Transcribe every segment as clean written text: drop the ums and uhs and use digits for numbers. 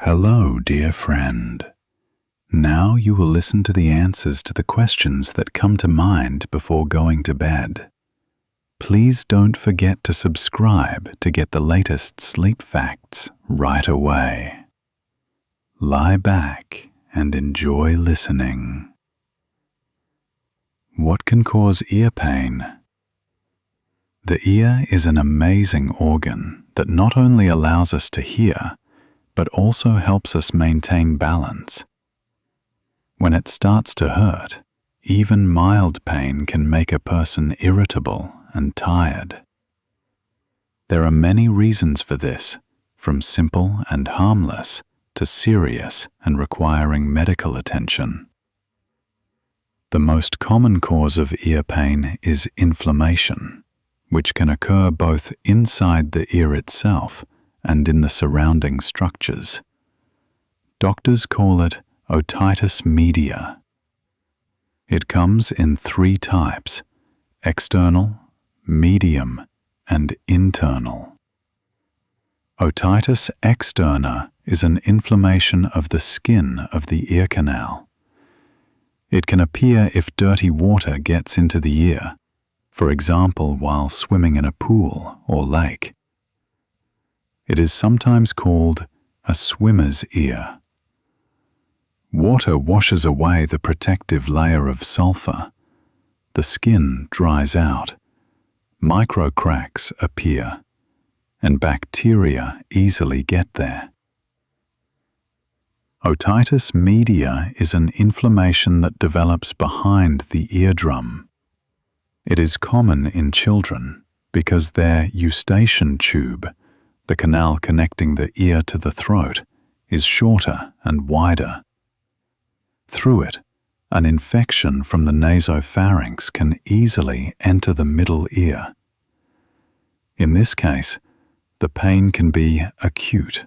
Hello, dear friend. Now you will listen to the answers to the questions that come to mind before going to bed. Please don't forget to subscribe to get the latest sleep facts right away. Lie back and enjoy listening. What can cause ear pain? The ear is an amazing organ that not only allows us to hear, but also helps us maintain balance. When it starts to hurt, even mild pain can make a person irritable and tired. There are many reasons for this, from simple and harmless to serious and requiring medical attention. The most common cause of ear pain is inflammation, which can occur both inside the ear itself and in the surrounding structures. Doctors call it otitis media. It comes in 3 types: external, medium, and internal. Otitis externa is an inflammation of the skin of the ear canal. It can appear if dirty water gets into the ear, for example while swimming in a pool or lake. It is sometimes called a swimmer's ear. Water washes away the protective layer of sulfur. The skin dries out. Micro cracks appear, and bacteria easily get there. Otitis media is an inflammation that develops behind the eardrum. It is common in children because their eustachian tube, the canal connecting the ear to the throat, is shorter and wider. Through it, an infection from the nasopharynx can easily enter the middle ear. In this case, the pain can be acute,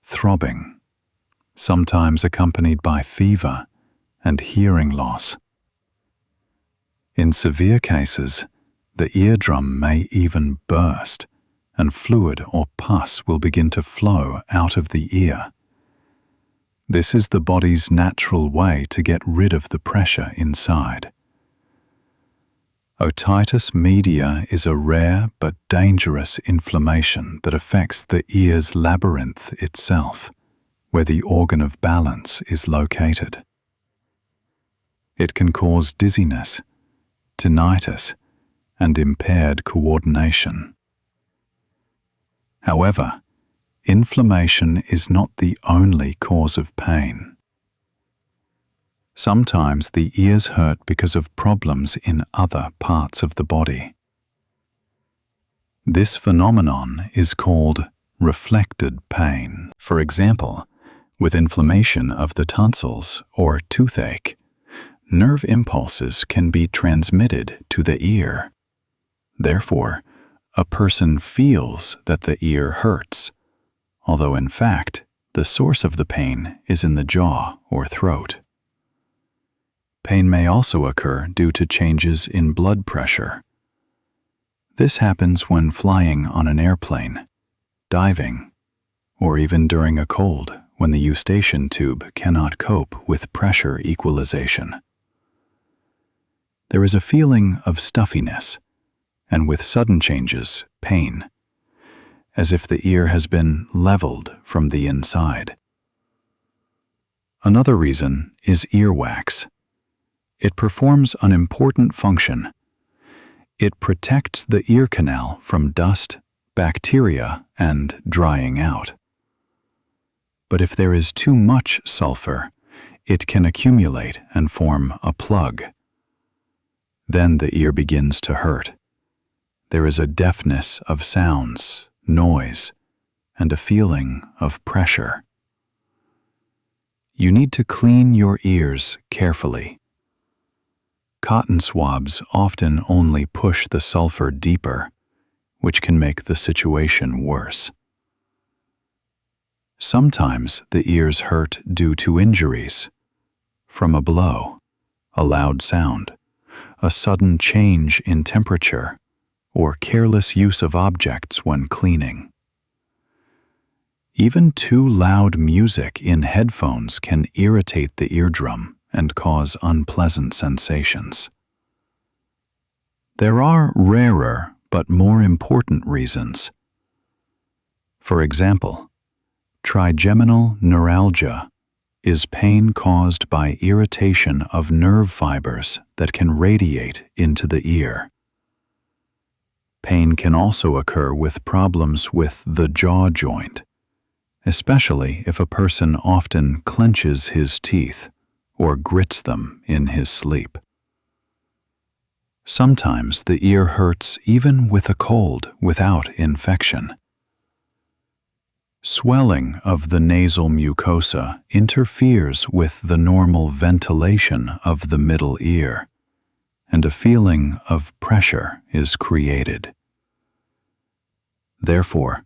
throbbing, sometimes accompanied by fever and hearing loss. In severe cases, the eardrum may even burst, and fluid or pus will begin to flow out of the ear. This is the body's natural way to get rid of the pressure inside. Otitis media is a rare but dangerous inflammation that affects the ear's labyrinth itself, where the organ of balance is located. It can cause dizziness, tinnitus, and impaired coordination. However, inflammation is not the only cause of pain. Sometimes the ears hurt because of problems in other parts of the body. This phenomenon is called reflected pain. For example, with inflammation of the tonsils or toothache, nerve impulses can be transmitted to the ear. Therefore, a person feels that the ear hurts, although in fact, the source of the pain is in the jaw or throat. Pain may also occur due to changes in blood pressure. This happens when flying on an airplane, diving, or even during a cold when the eustachian tube cannot cope with pressure equalization. There is a feeling of stuffiness, and with sudden changes, pain, as if the ear has been leveled from the inside. Another reason is earwax. It performs an important function. It protects the ear canal from dust, bacteria, and drying out. But if there is too much sulfur, it can accumulate and form a plug. Then the ear begins to hurt. There is a deafness of sounds, noise, and a feeling of pressure. You need to clean your ears carefully. Cotton swabs often only push the sulfur deeper, which can make the situation worse. Sometimes the ears hurt due to injuries, from a blow, a loud sound, a sudden change in temperature, or careless use of objects when cleaning. Even too loud music in headphones can irritate the eardrum and cause unpleasant sensations. There are rarer but more important reasons. For example, trigeminal neuralgia is pain caused by irritation of nerve fibers that can radiate into the ear. Pain can also occur with problems with the jaw joint, especially if a person often clenches his teeth or grits them in his sleep. Sometimes the ear hurts even with a cold without infection. Swelling of the nasal mucosa interferes with the normal ventilation of the middle ear, and a feeling of pressure is created. Therefore,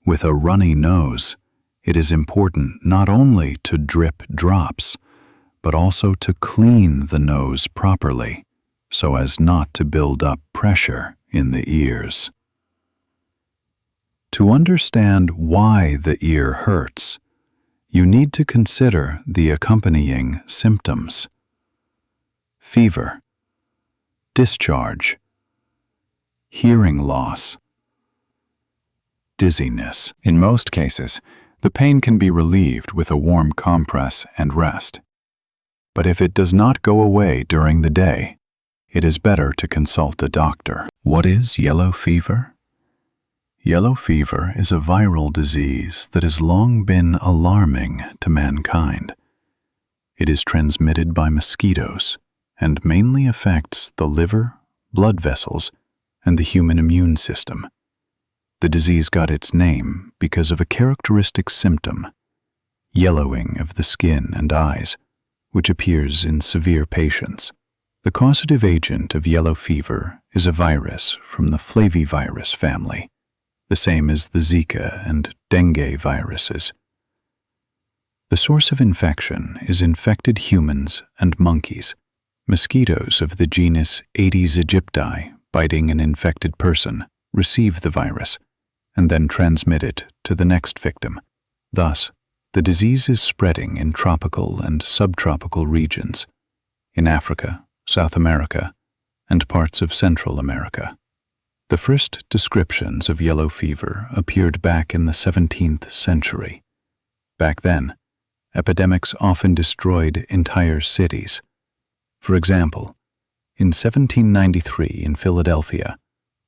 with a runny nose, it is important not only to drip drops, but also to clean the nose properly so as not to build up pressure in the ears. To understand why the ear hurts, you need to consider the accompanying symptoms: fever, discharge, hearing loss, dizziness. In most cases, the pain can be relieved with a warm compress and rest. But if it does not go away during the day, it is better to consult a doctor. What is yellow fever? Yellow fever is a viral disease that has long been alarming to mankind. It is transmitted by mosquitoes and mainly affects the liver, blood vessels, and the human immune system. The disease got its name because of a characteristic symptom, yellowing of the skin and eyes, which appears in severe patients. The causative agent of yellow fever is a virus from the flavivirus family, the same as the Zika and dengue viruses. The source of infection is infected humans and monkeys. Mosquitoes of the genus Aedes aegypti biting an infected person receive the virus and then transmit it to the next victim. Thus, the disease is spreading in tropical and subtropical regions, in Africa, South America, and parts of Central America. The first descriptions of yellow fever appeared back in the 17th century. Back then, epidemics often destroyed entire cities. For example, in 1793 in Philadelphia,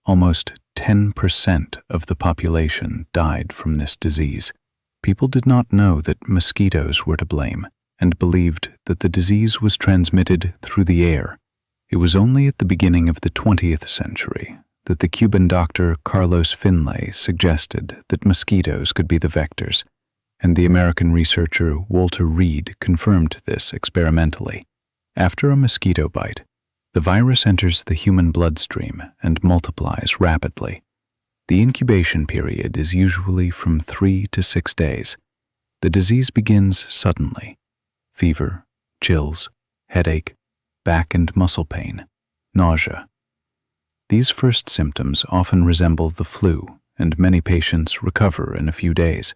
almost 10% of the population died from this disease. People did not know that mosquitoes were to blame and believed that the disease was transmitted through the air. It was only at the beginning of the 20th century that the Cuban doctor Carlos Finlay suggested that mosquitoes could be the vectors, and the American researcher Walter Reed confirmed this experimentally. After a mosquito bite, the virus enters the human bloodstream and multiplies rapidly. The incubation period is usually from 3 to 6 days. The disease begins suddenly: fever, chills, headache, back and muscle pain, nausea. These first symptoms often resemble the flu, and many patients recover in a few days.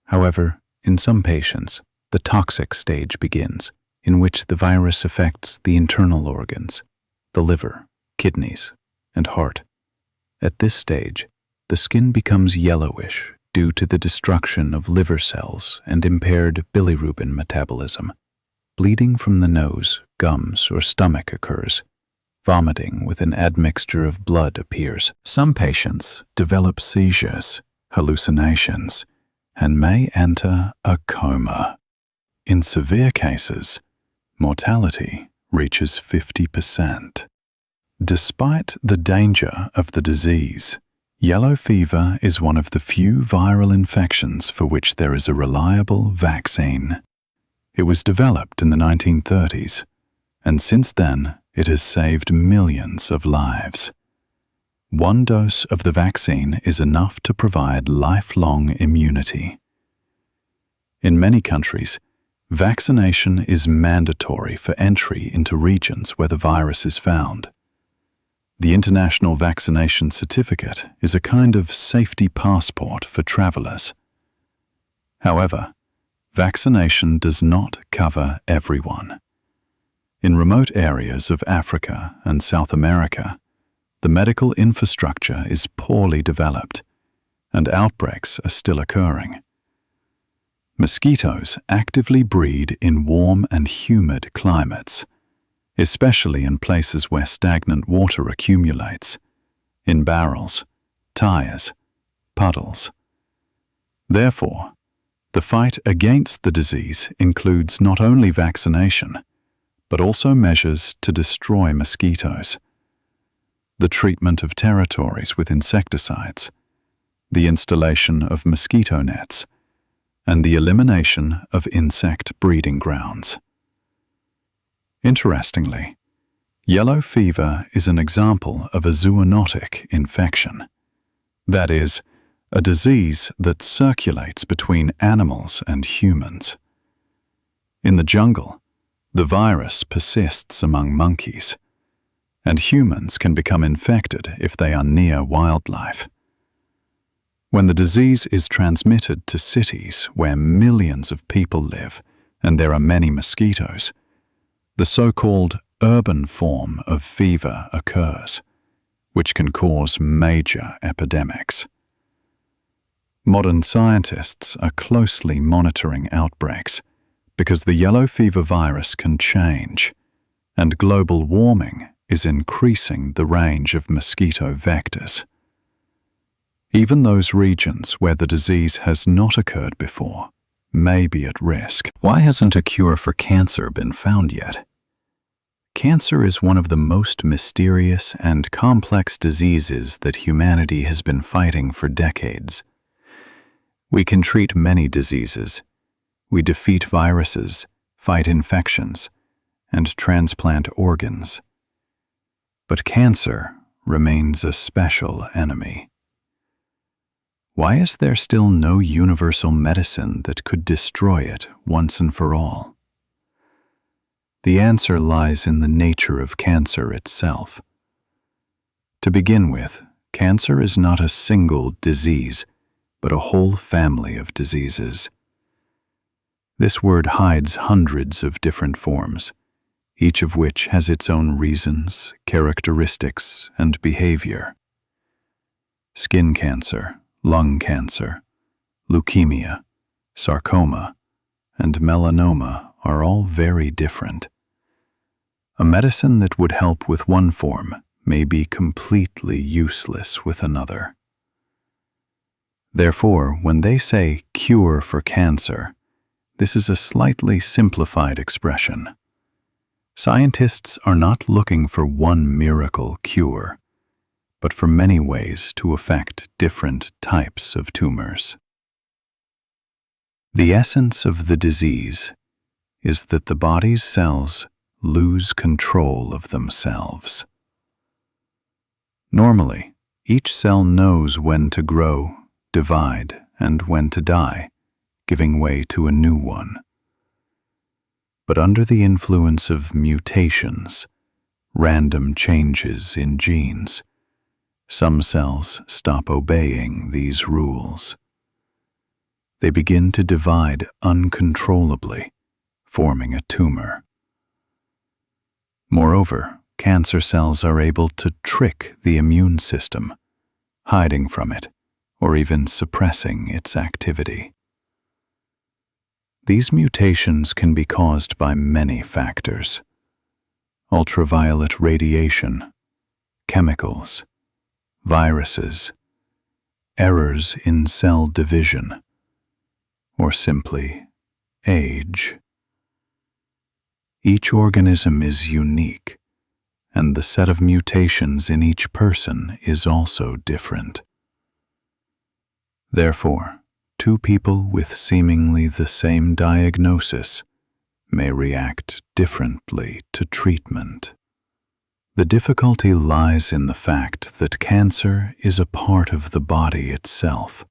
However, in some patients, the toxic stage begins, in which the virus affects the internal organs, the liver, kidneys, and heart. At this stage, the skin becomes yellowish due to the destruction of liver cells and impaired bilirubin metabolism. Bleeding from the nose, gums, or stomach occurs. Vomiting with an admixture of blood appears. Some patients develop seizures, hallucinations, and may enter a coma. In severe cases, mortality reaches 50%. Despite the danger of the disease, yellow fever is one of the few viral infections for which there is a reliable vaccine. It was developed in the 1930s, and since then it has saved millions of lives. One dose of the vaccine is enough to provide lifelong immunity. In many countries, vaccination is mandatory for entry into regions where the virus is found. The International Vaccination Certificate is a kind of safety passport for travelers. However, vaccination does not cover everyone. In remote areas of Africa and South America, the medical infrastructure is poorly developed, and outbreaks are still occurring. Mosquitoes actively breed in warm and humid climates, especially in places where stagnant water accumulates, in barrels, tires, puddles. Therefore, the fight against the disease includes not only vaccination, but also measures to destroy mosquitoes, the treatment of territories with insecticides, the installation of mosquito nets, and the elimination of insect breeding grounds. Interestingly, yellow fever is an example of a zoonotic infection. That is, a disease that circulates between animals and humans. In the jungle, the virus persists among monkeys, and humans can become infected if they are near wildlife. When the disease is transmitted to cities where millions of people live and there are many mosquitoes, the so-called urban form of fever occurs, which can cause major epidemics. Modern scientists are closely monitoring outbreaks because the yellow fever virus can change, and global warming is increasing the range of mosquito vectors. Even those regions where the disease has not occurred before may be at risk. Why hasn't a cure for cancer been found yet? Cancer is one of the most mysterious and complex diseases that humanity has been fighting for decades. We can treat many diseases. We defeat viruses, fight infections, and transplant organs. But cancer remains a special enemy. Why is there still no universal medicine that could destroy it once and for all? The answer lies in the nature of cancer itself. To begin with, cancer is not a single disease, but a whole family of diseases. This word hides hundreds of different forms, each of which has its own reasons, characteristics, and behavior. Skin cancer, lung cancer, leukemia, sarcoma, and melanoma are all very different. A medicine that would help with one form may be completely useless with another. Therefore, when they say cure for cancer, this is a slightly simplified expression. Scientists are not looking for one miracle cure, but for many ways to affect different types of tumors. The essence of the disease is that the body's cells lose control of themselves. Normally, each cell knows when to grow, divide, and when to die, giving way to a new one. But under the influence of mutations, random changes in genes, some cells stop obeying these rules. They begin to divide uncontrollably, forming a tumor. Moreover, cancer cells are able to trick the immune system, hiding from it, or even suppressing its activity. These mutations can be caused by many factors: ultraviolet radiation, chemicals, viruses, errors in cell division, or simply age. Each organism is unique, and the set of mutations in each person is also different. Therefore, two people with seemingly the same diagnosis may react differently to treatment. The difficulty lies in the fact that cancer is a part of the body itself.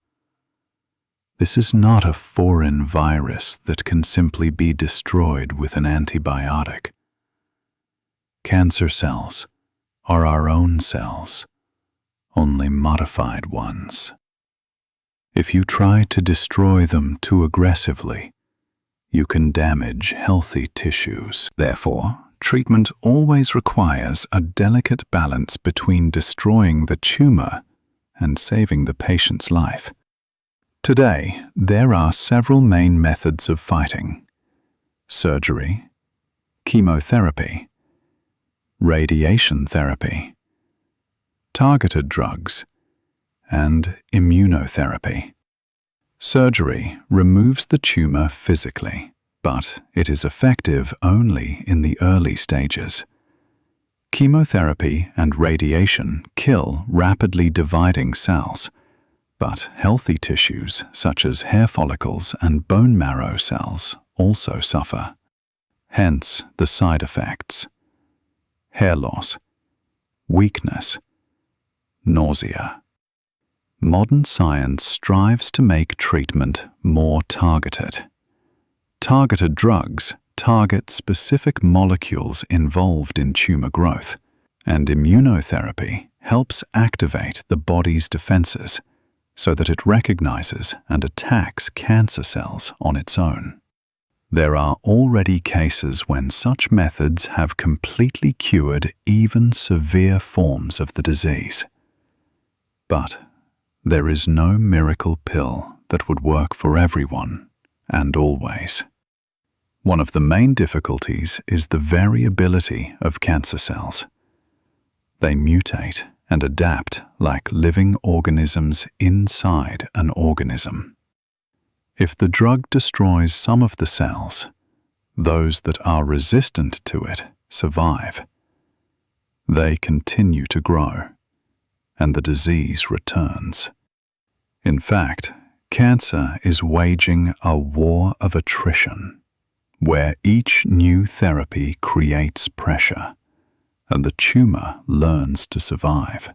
This is not a foreign virus that can simply be destroyed with an antibiotic. Cancer cells are our own cells, only modified ones. If you try to destroy them too aggressively, you can damage healthy tissues. Therefore, treatment always requires a delicate balance between destroying the tumor and saving the patient's life. Today, there are several main methods of fighting: surgery, chemotherapy, radiation therapy, targeted drugs, and immunotherapy. Surgery removes the tumor physically, but it is effective only in the early stages. Chemotherapy and radiation kill rapidly dividing cells, but healthy tissues such as hair follicles and bone marrow cells also suffer. Hence the side effects: hair loss, weakness, nausea. Modern science strives to make treatment more targeted. Targeted drugs target specific molecules involved in tumor growth, and immunotherapy helps activate the body's defenses so that it recognizes and attacks cancer cells on its own. There are already cases when such methods have completely cured even severe forms of the disease. But there is no miracle pill that would work for everyone and always. One of the main difficulties is the variability of cancer cells. They mutate and adapt like living organisms inside an organism. If the drug destroys some of the cells, those that are resistant to it survive. They continue to grow, and the disease returns. In fact, cancer is waging a war of attrition, where each new therapy creates pressure, and the tumor learns to survive.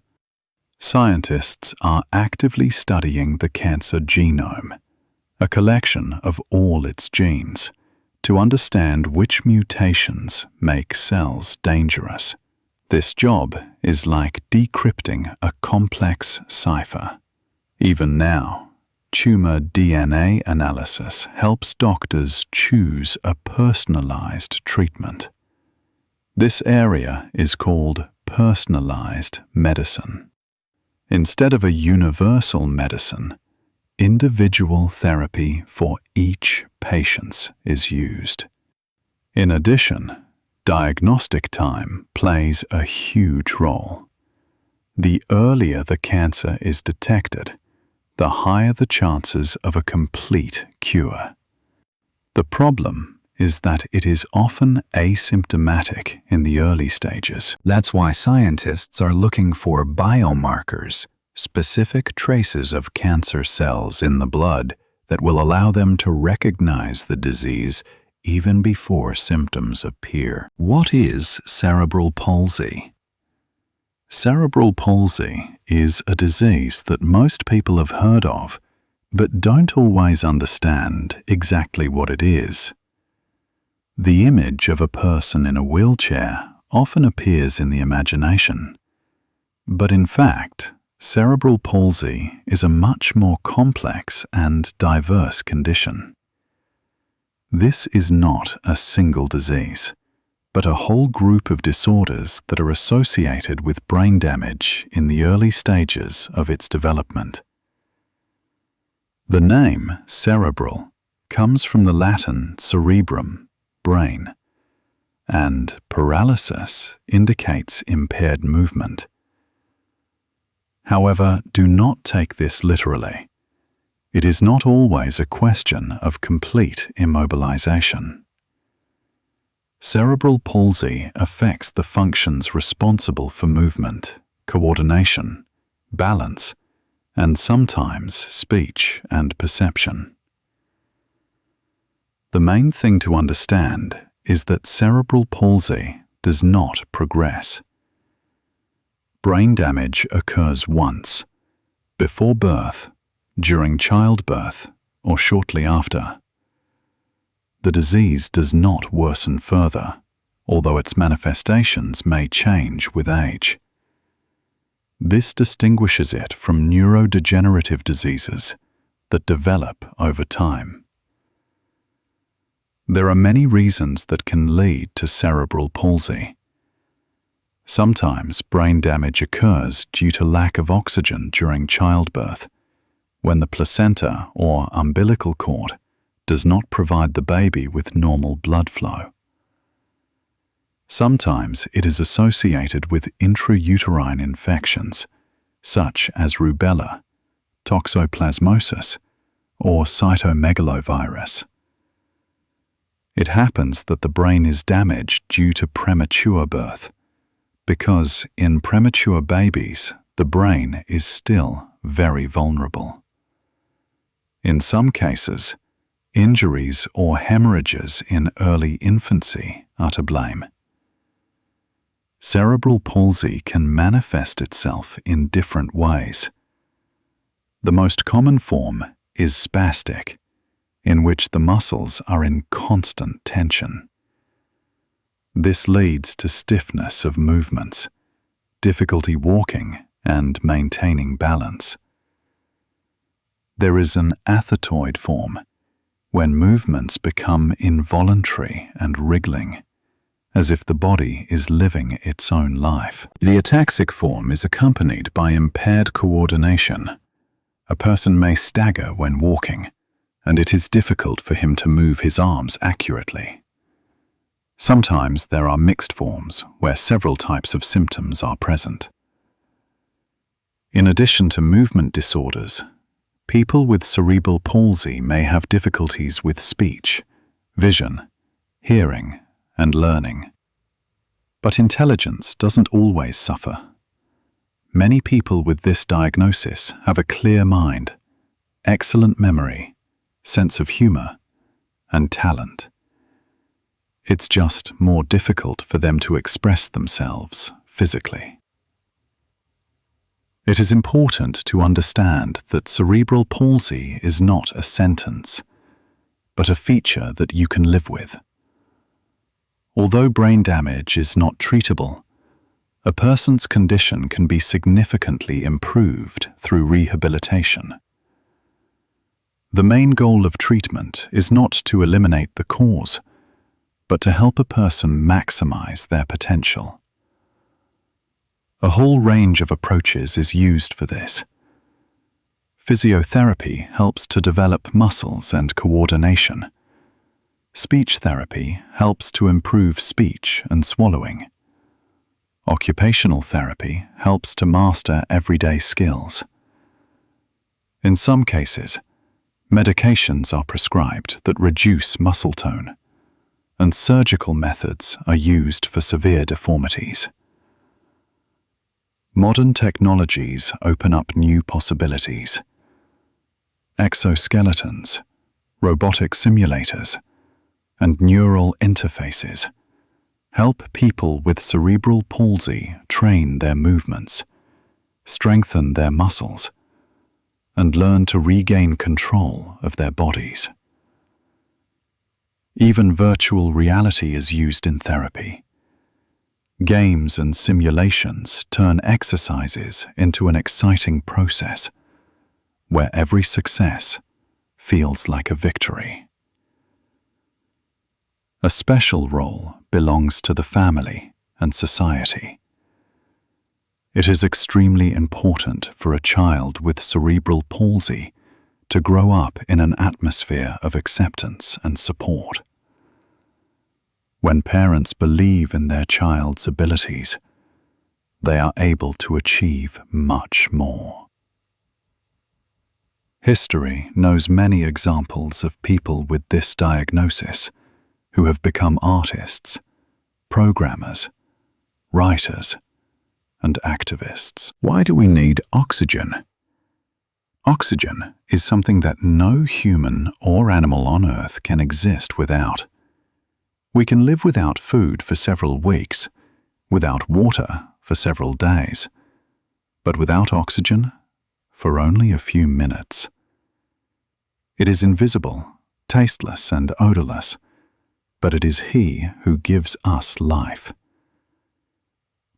Scientists are actively studying the cancer genome, a collection of all its genes, to understand which mutations make cells dangerous. This job is like decrypting a complex cipher. Even now, tumor DNA analysis helps doctors choose a personalized treatment. This area is called personalized medicine. Instead of a universal medicine, individual therapy for each patient is used. In addition, diagnostic time plays a huge role. The earlier the cancer is detected, the higher the chances of a complete cure. The problem is that it is often asymptomatic in the early stages. That's why scientists are looking for biomarkers, specific traces of cancer cells in the blood that will allow them to recognize the disease even before symptoms appear. What is cerebral palsy? Cerebral palsy is a disease that most people have heard of, but don't always understand exactly what it is. The image of a person in a wheelchair often appears in the imagination, but in fact, cerebral palsy is a much more complex and diverse condition. This is not a single disease, but a whole group of disorders that are associated with brain damage in the early stages of its development. The name cerebral comes from the Latin cerebrum, brain, and paralysis indicates impaired movement. However, do not take this literally. It is not always a question of complete immobilization. Cerebral palsy affects the functions responsible for movement, coordination, balance, and sometimes speech and perception. The main thing to understand is that cerebral palsy does not progress. Brain damage occurs once, before birth, during childbirth, or shortly after. The disease does not worsen further, although its manifestations may change with age. This distinguishes it from neurodegenerative diseases, that develop over time. There are many reasons that can lead to cerebral palsy. Sometimes brain damage occurs due to lack of oxygen during childbirth, when the placenta or umbilical cord does not provide the baby with normal blood flow. Sometimes it is associated with intrauterine infections, such as rubella, toxoplasmosis, or cytomegalovirus. It happens that the brain is damaged due to premature birth, because in premature babies, the brain is still very vulnerable. In some cases, injuries or hemorrhages in early infancy are to blame. Cerebral palsy can manifest itself in different ways. The most common form is spastic, in which the muscles are in constant tension. This leads to stiffness of movements, difficulty walking, and maintaining balance. There is an athetoid form, when movements become involuntary and wriggling, as if the body is living its own life. The ataxic form is accompanied by impaired coordination. A person may stagger when walking, and it is difficult for him to move his arms accurately. Sometimes there are mixed forms where several types of symptoms are present. In addition to movement disorders, people with cerebral palsy may have difficulties with speech, vision, hearing, and learning. But intelligence doesn't always suffer. Many people with this diagnosis have a clear mind, excellent memory, sense of humor, and talent. It's just more difficult for them to express themselves physically. It is important to understand that cerebral palsy is not a sentence, but a feature that you can live with. Although brain damage is not treatable, a person's condition can be significantly improved through rehabilitation. The main goal of treatment is not to eliminate the cause, but to help a person maximize their potential. A whole range of approaches is used for this. Physiotherapy helps to develop muscles and coordination. Speech therapy helps to improve speech and swallowing. Occupational therapy helps to master everyday skills. In some cases, medications are prescribed that reduce muscle tone, and surgical methods are used for severe deformities. Modern technologies open up new possibilities. Exoskeletons, robotic simulators, and neural interfaces help people with cerebral palsy train their movements, strengthen their muscles, and learn to regain control of their bodies. Even virtual reality is used in therapy. Games and simulations turn exercises into an exciting process, where every success feels like a victory. A special role belongs to the family and society. It is extremely important for a child with cerebral palsy to grow up in an atmosphere of acceptance and support. When parents believe in their child's abilities, they are able to achieve much more. History knows many examples of people with this diagnosis who have become artists, programmers, writers, and activists. Why do we need oxygen? Oxygen is something that no human or animal on Earth can exist without. We can live without food for several weeks, without water for several days, but without oxygen for only a few minutes. It is invisible, tasteless, and odorless, but it is He who gives us life.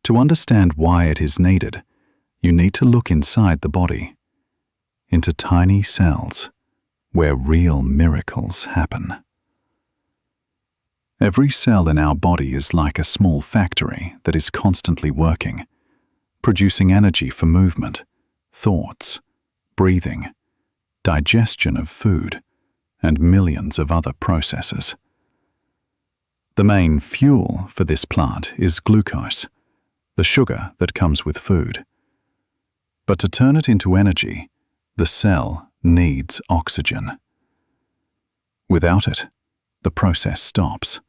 To understand why it is needed, you need to look inside the body, into tiny cells where real miracles happen. Every cell in our body is like a small factory that is constantly working, producing energy for movement, thoughts, breathing, digestion of food, and millions of other processes. The main fuel for this plant is glucose, the sugar that comes with food. But to turn it into energy, the cell needs oxygen. Without it, the process stops,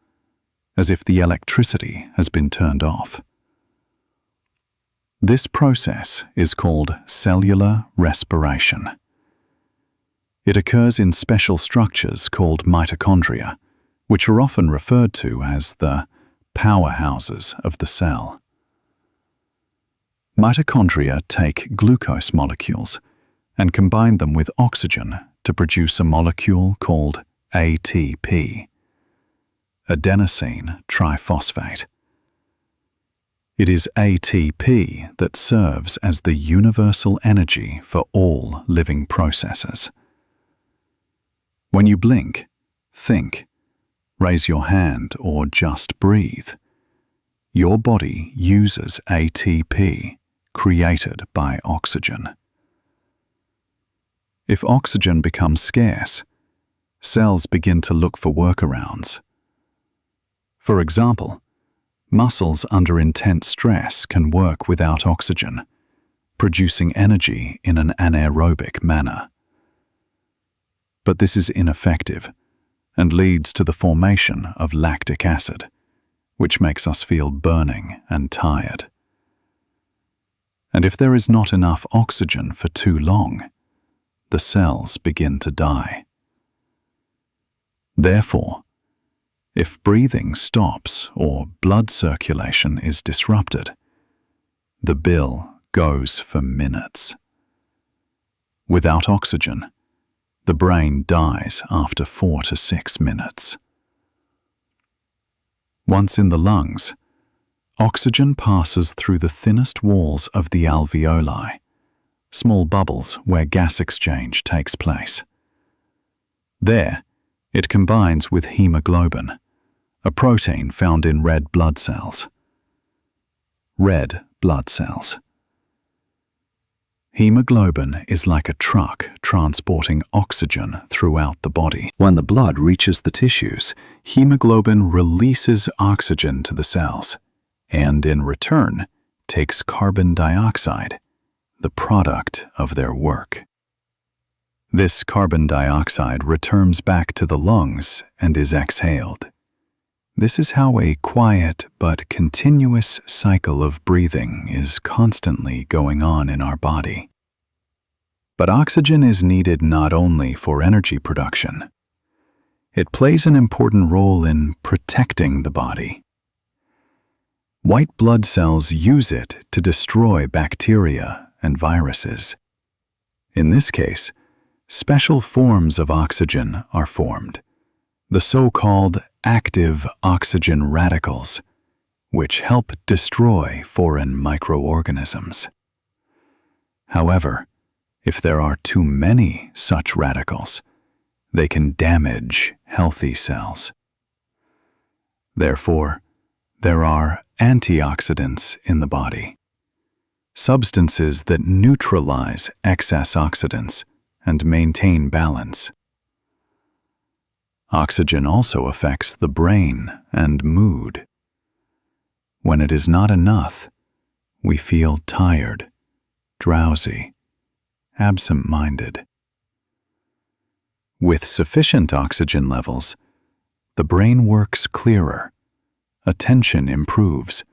as if the electricity has been turned off. This process is called cellular respiration. It occurs in special structures called mitochondria, which are often referred to as the powerhouses of the cell. Mitochondria take glucose molecules and combine them with oxygen to produce a molecule called ATP, adenosine triphosphate. It is ATP that serves as the universal energy for all living processes. When you blink, think, raise your hand, or just breathe, your body uses ATP created by oxygen. If oxygen becomes scarce, cells begin to look for workarounds. For example, muscles under intense stress can work without oxygen, producing energy in an anaerobic manner. But this is ineffective and leads to the formation of lactic acid, which makes us feel burning and tired. And if there is not enough oxygen for too long, the cells begin to die. Therefore, if breathing stops or blood circulation is disrupted, the bill goes for minutes. Without oxygen, the brain dies after 4 to 6 minutes. Once in the lungs, oxygen passes through the thinnest walls of the alveoli, small bubbles where gas exchange takes place. There, it combines with hemoglobin, a protein found in red blood cells. Red blood cells. Hemoglobin is like a truck transporting oxygen throughout the body. When the blood reaches the tissues, hemoglobin releases oxygen to the cells, and in return takes carbon dioxide, the product of their work. This carbon dioxide returns back to the lungs and is exhaled. This is how a quiet but continuous cycle of breathing is constantly going on in our body. But oxygen is needed not only for energy production. It plays an important role in protecting the body. White blood cells use it to destroy bacteria and viruses. In this case, special forms of oxygen are formed, the so-called active oxygen radicals, which help destroy foreign microorganisms. However, if there are too many such radicals, they can damage healthy cells. Therefore, there are antioxidants in the body, substances that neutralize excess oxidants and maintain balance. Oxygen also affects the brain and mood. When it is not enough, we feel tired, drowsy, absent-minded. With sufficient oxygen levels, the brain works clearer, attention improves,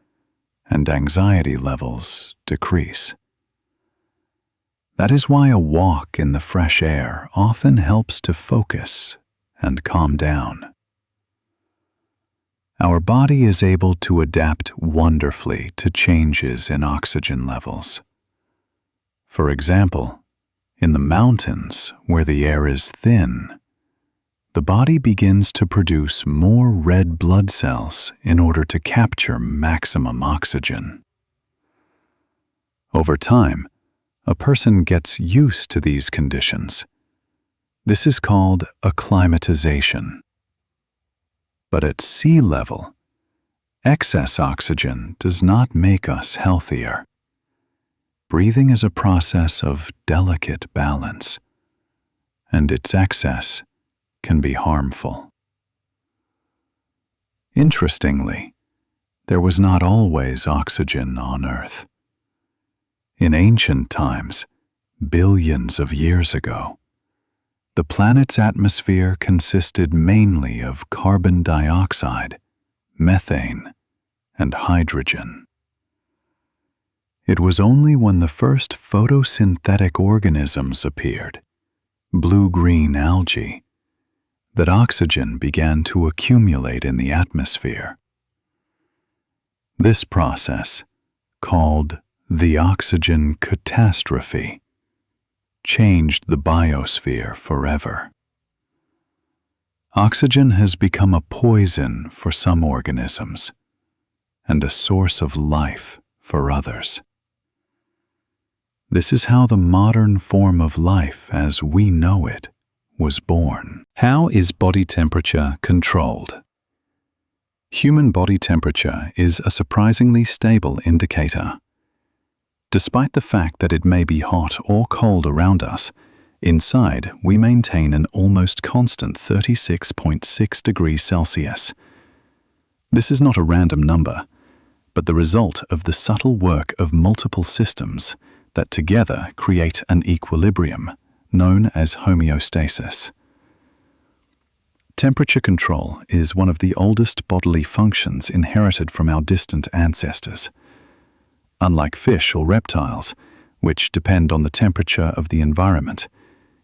and anxiety levels decrease. That is why a walk in the fresh air often helps to focus and calm down. Our body is able to adapt wonderfully to changes in oxygen levels. For example, in the mountains where the air is thin, the body begins to produce more red blood cells in order to capture maximum oxygen. Over time, a person gets used to these conditions. This is called acclimatization. But at sea level, excess oxygen does not make us healthier. Breathing is a process of delicate balance, and its excess can be harmful. Interestingly, there was not always oxygen on Earth. In ancient times, billions of years ago, the planet's atmosphere consisted mainly of carbon dioxide, methane, and hydrogen. It was only when the first photosynthetic organisms appeared, blue-green algae, that oxygen began to accumulate in the atmosphere. This process, called the oxygen catastrophe, changed the biosphere forever. Oxygen has become a poison for some organisms and a source of life for others. This is how the modern form of life as we know it was born. How is body temperature controlled? Human body temperature is a surprisingly stable indicator. Despite the fact that it may be hot or cold around us, inside we maintain an almost constant 36.6 degrees Celsius. This is not a random number, but the result of the subtle work of multiple systems that together create an equilibrium known as homeostasis. Temperature control is one of the oldest bodily functions inherited from our distant ancestors. Unlike fish or reptiles, which depend on the temperature of the environment,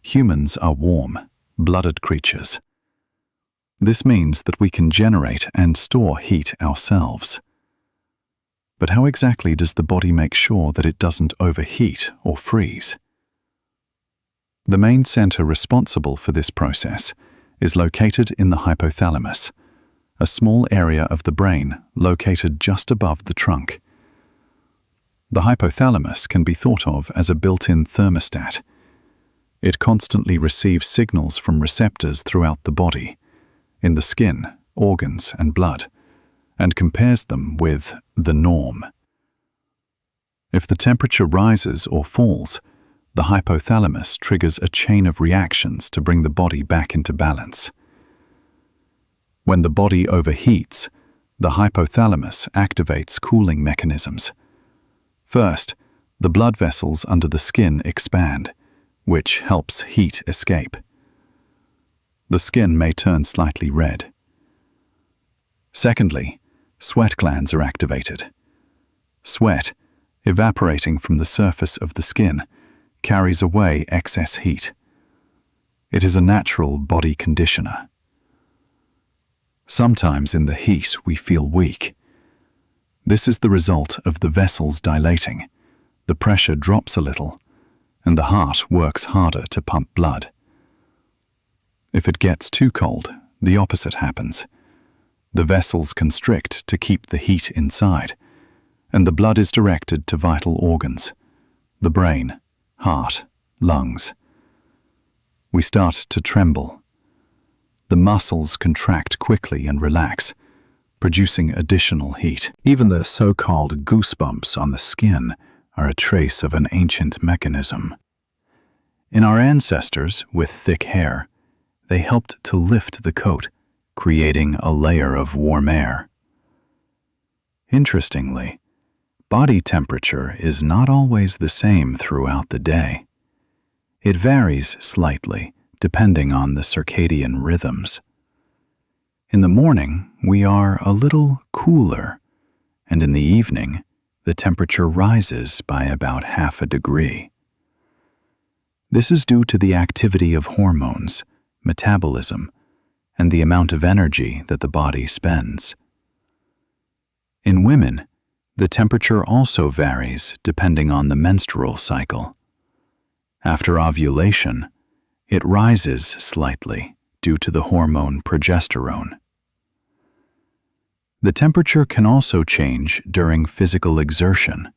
humans are warm, blooded creatures. This means that we can generate and store heat ourselves. But how exactly does the body make sure that it doesn't overheat or freeze? The main center responsible for this process is located in the hypothalamus, a small area of the brain located just above the trunk. The hypothalamus can be thought of as a built-in thermostat. It constantly receives signals from receptors throughout the body, in the skin, organs, and blood, and compares them with the norm. If the temperature rises or falls, the hypothalamus triggers a chain of reactions to bring the body back into balance. When the body overheats, the hypothalamus activates cooling mechanisms. First, the blood vessels under the skin expand, which helps heat escape. The skin may turn slightly red. Secondly, sweat glands are activated. Sweat, evaporating from the surface of the skin, carries away excess heat. It is a natural body conditioner. Sometimes in the heat we feel weak. This is the result of the vessels dilating. The pressure drops a little, and the heart works harder to pump blood. If it gets too cold, the opposite happens. The vessels constrict to keep the heat inside, and the blood is directed to vital organs, the brain, heart, lungs. We start to tremble. The muscles contract quickly and relax, producing additional heat. Even the so-called goosebumps on the skin are a trace of an ancient mechanism. In our ancestors with thick hair, they helped to lift the coat, creating a layer of warm air. Interestingly, body temperature is not always the same throughout the day. It varies slightly depending on the circadian rhythms. In the morning, we are a little cooler, and in the evening, the temperature rises by about half a degree. This is due to the activity of hormones, metabolism, and the amount of energy that the body spends. In women, the temperature also varies depending on the menstrual cycle. After ovulation, it rises slightly due to the hormone progesterone. The temperature can also change during physical exertion.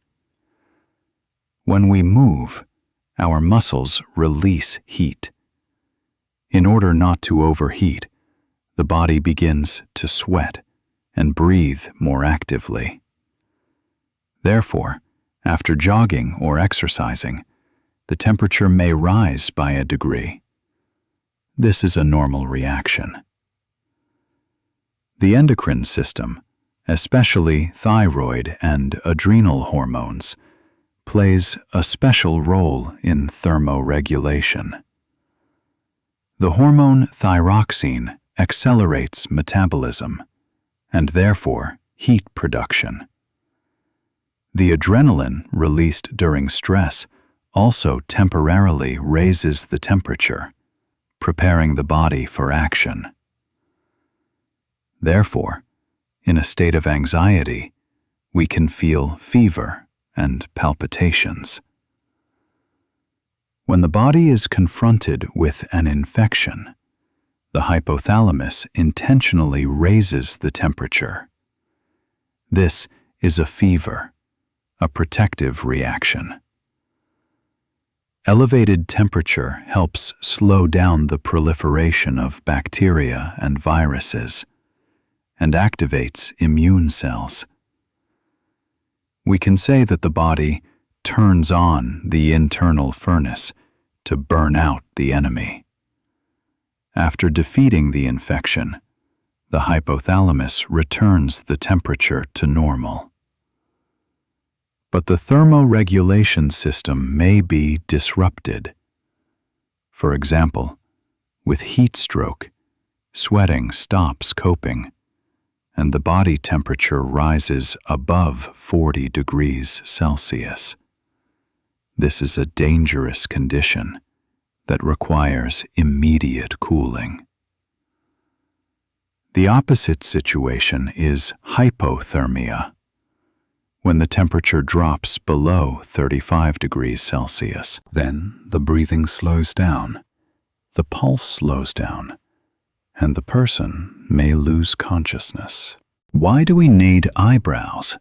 When we move, our muscles release heat. In order not to overheat, the body begins to sweat and breathe more actively. Therefore, after jogging or exercising, the temperature may rise by a degree. This is a normal reaction. The endocrine system, especially thyroid and adrenal hormones, plays a special role in thermoregulation. The hormone thyroxine accelerates metabolism and therefore heat production. The adrenaline released during stress also temporarily raises the temperature, preparing the body for action. Therefore, in a state of anxiety, we can feel fever and palpitations. When the body is confronted with an infection, the hypothalamus intentionally raises the temperature. This is a fever, a protective reaction. Elevated temperature helps slow down the proliferation of bacteria and viruses and activates immune cells. We can say that the body turns on the internal furnace to burn out the enemy. After defeating the infection, the hypothalamus returns the temperature to normal. But the thermoregulation system may be disrupted. For example, with heat stroke, sweating stops coping, and the body temperature rises above 40 degrees Celsius. This is a dangerous condition that requires immediate cooling. The opposite situation is hypothermia, when the temperature drops below 35 degrees Celsius. Then the breathing slows down, the pulse slows down, and the person may lose consciousness. Why do we need eyebrows?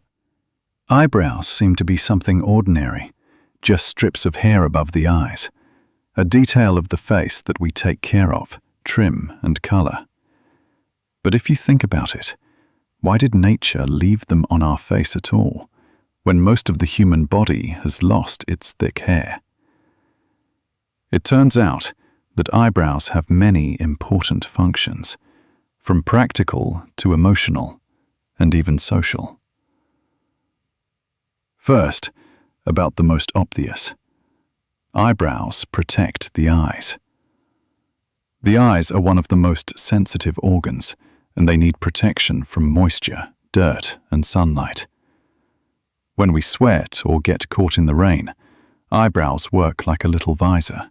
Eyebrows seem to be something ordinary, just strips of hair above the eyes, a detail of the face that we take care of, trim and color. But if you think about it, why did nature leave them on our face at all, when most of the human body has lost its thick hair? It turns out that eyebrows have many important functions, from practical to emotional and even social. First, about the most obvious. Eyebrows protect the eyes. The eyes are one of the most sensitive organs, and they need protection from moisture, dirt, and sunlight. When we sweat or get caught in the rain, eyebrows work like a little visor.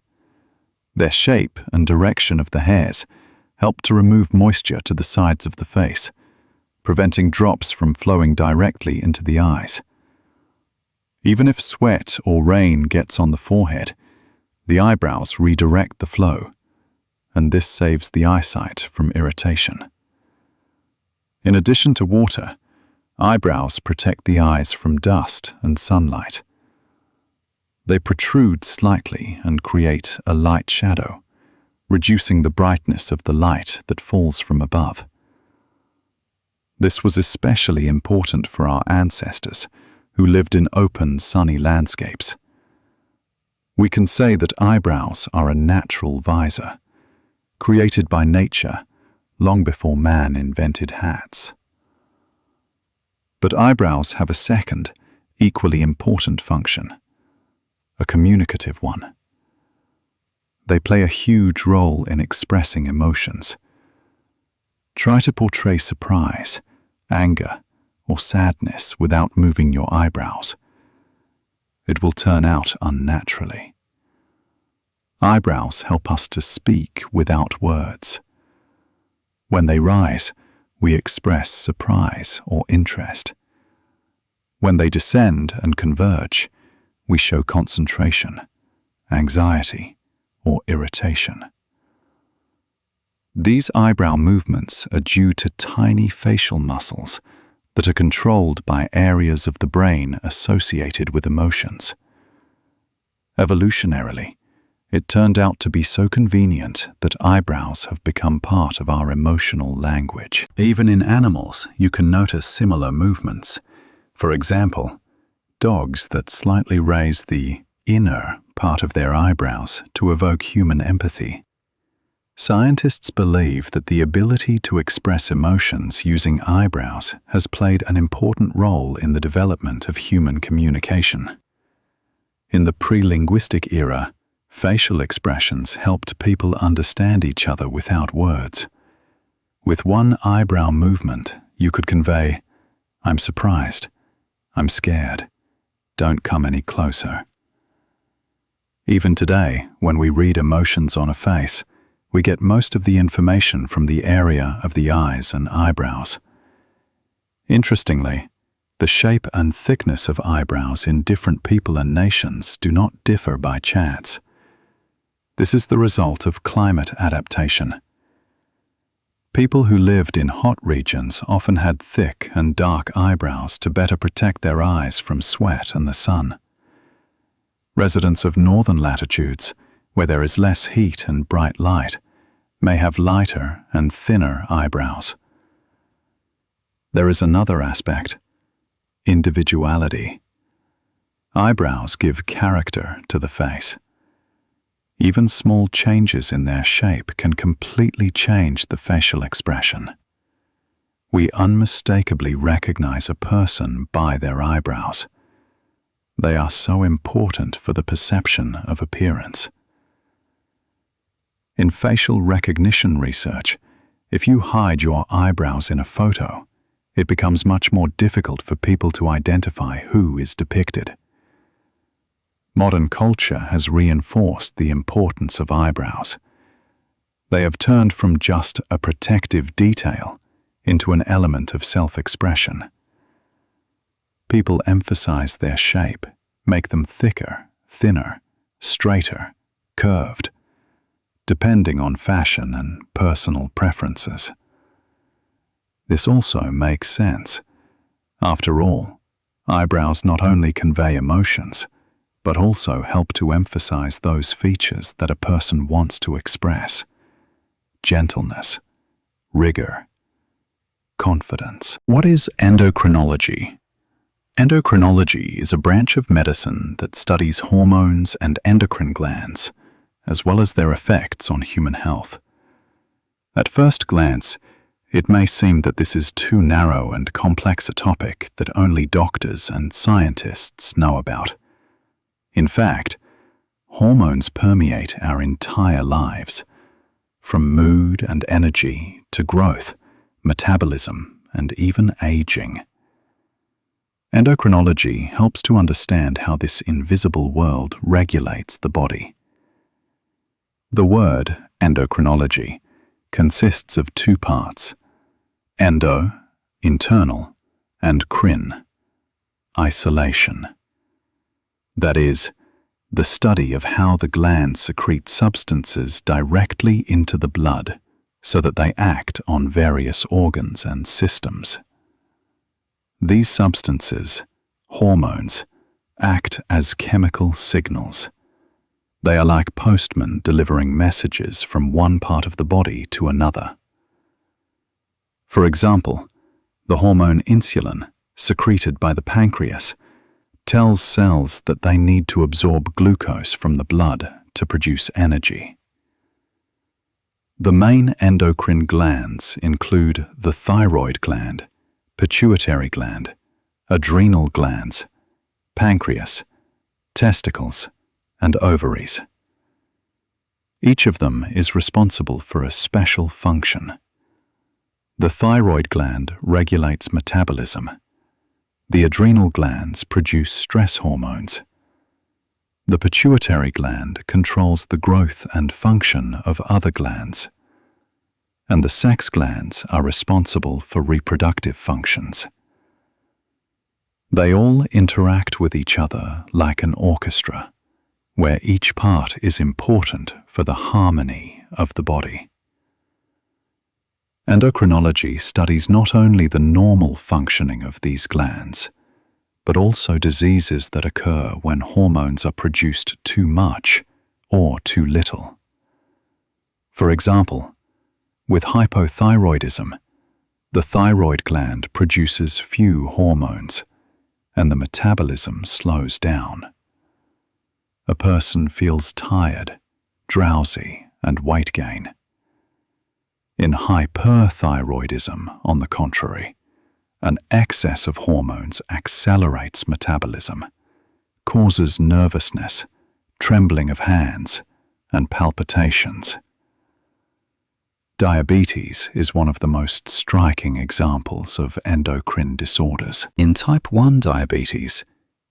Their shape and direction of the hairs help to remove moisture to the sides of the face, preventing drops from flowing directly into the eyes. Even if sweat or rain gets on the forehead, the eyebrows redirect the flow, and this saves the eyesight from irritation. In addition to water, eyebrows protect the eyes from dust and sunlight. They protrude slightly and create a light shadow, reducing the brightness of the light that falls from above. This was especially important for our ancestors, who lived in open, sunny landscapes. We can say that eyebrows are a natural visor, created by nature long before man invented hats. But eyebrows have a second, equally important function, a communicative one. They play a huge role in expressing emotions. Try to portray surprise, anger, or sadness without moving your eyebrows. It will turn out unnaturally. Eyebrows help us to speak without words. When they rise, we express surprise or interest. When they descend and converge, we show concentration, anxiety, or irritation. These eyebrow movements are due to tiny facial muscles that are controlled by areas of the brain associated with emotions. Evolutionarily, It turned out to be so convenient that eyebrows have become part of our emotional language. Even in animals, you can notice similar movements. For example, dogs that slightly raise the inner part of their eyebrows to evoke human empathy. Scientists believe that the ability to express emotions using eyebrows has played an important role in the development of human communication. In the pre-linguistic era, facial expressions helped people understand each other without words. With one eyebrow movement, you could convey, "I'm surprised," "I'm scared," "Don't come any closer." Even today, when we read emotions on a face, we get most of the information from the area of the eyes and eyebrows. Interestingly, the shape and thickness of eyebrows in different people and nations do not differ by chance. This is the result of climate adaptation. People who lived in hot regions often had thick and dark eyebrows to better protect their eyes from sweat and the sun. Residents of northern latitudes, where there is less heat and bright light, may have lighter and thinner eyebrows. There is another aspect: individuality. Eyebrows give character to the face. Even small changes in their shape can completely change the facial expression. We unmistakably recognize a person by their eyebrows. They are so important for the perception of appearance. In facial recognition research, if you hide your eyebrows in a photo, it becomes much more difficult for people to identify who is depicted. Modern culture has reinforced the importance of eyebrows. They have turned from just a protective detail into an element of self-expression. People emphasize their shape, make them thicker, thinner, straighter, curved, depending on fashion and personal preferences. This also makes sense. After all, eyebrows not only convey emotions, but also help to emphasize those features that a person wants to express: gentleness, rigor, confidence. What is endocrinology? Endocrinology is a branch of medicine that studies hormones and endocrine glands, as well as their effects on human health. At first glance, it may seem that this is too narrow and complex a topic that only doctors and scientists know about. In fact, hormones permeate our entire lives, from mood and energy to growth, metabolism, and even aging. Endocrinology helps to understand how this invisible world regulates the body. The word endocrinology consists of two parts: endo, internal, and cryn, isolation. That is, the study of how the glands secrete substances directly into the blood so that they act on various organs and systems. These substances, hormones, act as chemical signals. They are like postmen delivering messages from one part of the body to another. For example, the hormone insulin, secreted by the pancreas, tells cells that they need to absorb glucose from the blood to produce energy. The main endocrine glands include the thyroid gland, pituitary gland, adrenal glands, pancreas, testicles, and ovaries. Each of them is responsible for a special function. The thyroid gland regulates metabolism. The adrenal glands produce stress hormones. The pituitary gland controls the growth and function of other glands. And the sex glands are responsible for reproductive functions. They all interact with each other like an orchestra, where each part is important for the harmony of the body. Endocrinology studies not only the normal functioning of these glands, but also diseases that occur when hormones are produced too much or too little. For example, with hypothyroidism, the thyroid gland produces few hormones, and the metabolism slows down. A person feels tired, drowsy, and weight gain. In hyperthyroidism, on the contrary, an excess of hormones accelerates metabolism, causes nervousness, trembling of hands, and palpitations. Diabetes is one of the most striking examples of endocrine disorders. In type 1 diabetes,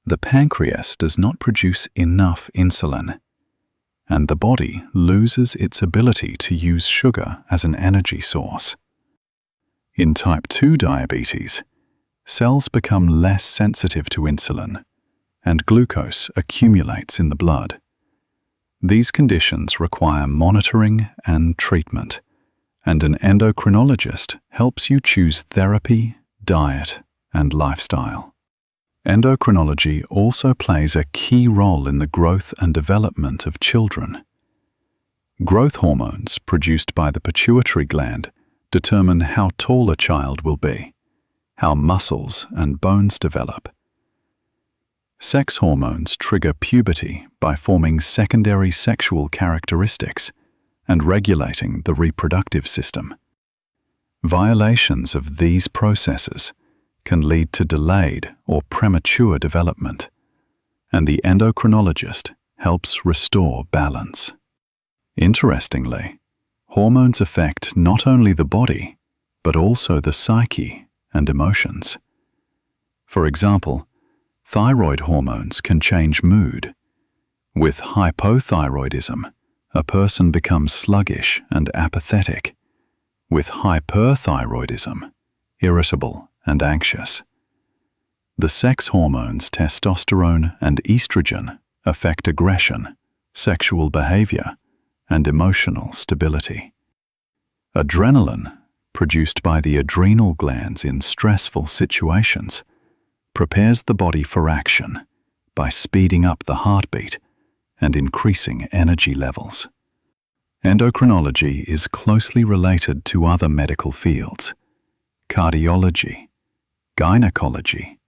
the pancreas does not produce enough insulin, and the body loses its ability to use sugar as an energy source. In type 2 diabetes, cells become less sensitive to insulin, and glucose accumulates in the blood. These conditions require monitoring and treatment, and an endocrinologist helps you choose therapy, diet, and lifestyle. Endocrinology also plays a key role in the growth and development of children. Growth hormones produced by the pituitary gland determine how tall a child will be, how muscles and bones develop. Sex hormones trigger puberty by forming secondary sexual characteristics and regulating the reproductive system. Violations of these processes can lead to delayed or premature development, and the endocrinologist helps restore balance. Interestingly, hormones affect not only the body, but also the psyche and emotions. For example, thyroid hormones can change mood. With hypothyroidism, a person becomes sluggish and apathetic. With hyperthyroidism, irritable and anxious. The sex hormones testosterone and estrogen affect aggression, sexual behavior, and emotional stability. Adrenaline, produced by the adrenal glands in stressful situations, prepares the body for action by speeding up the heartbeat and increasing energy levels. Endocrinology is closely related to other medical fields: cardiology, gynecology,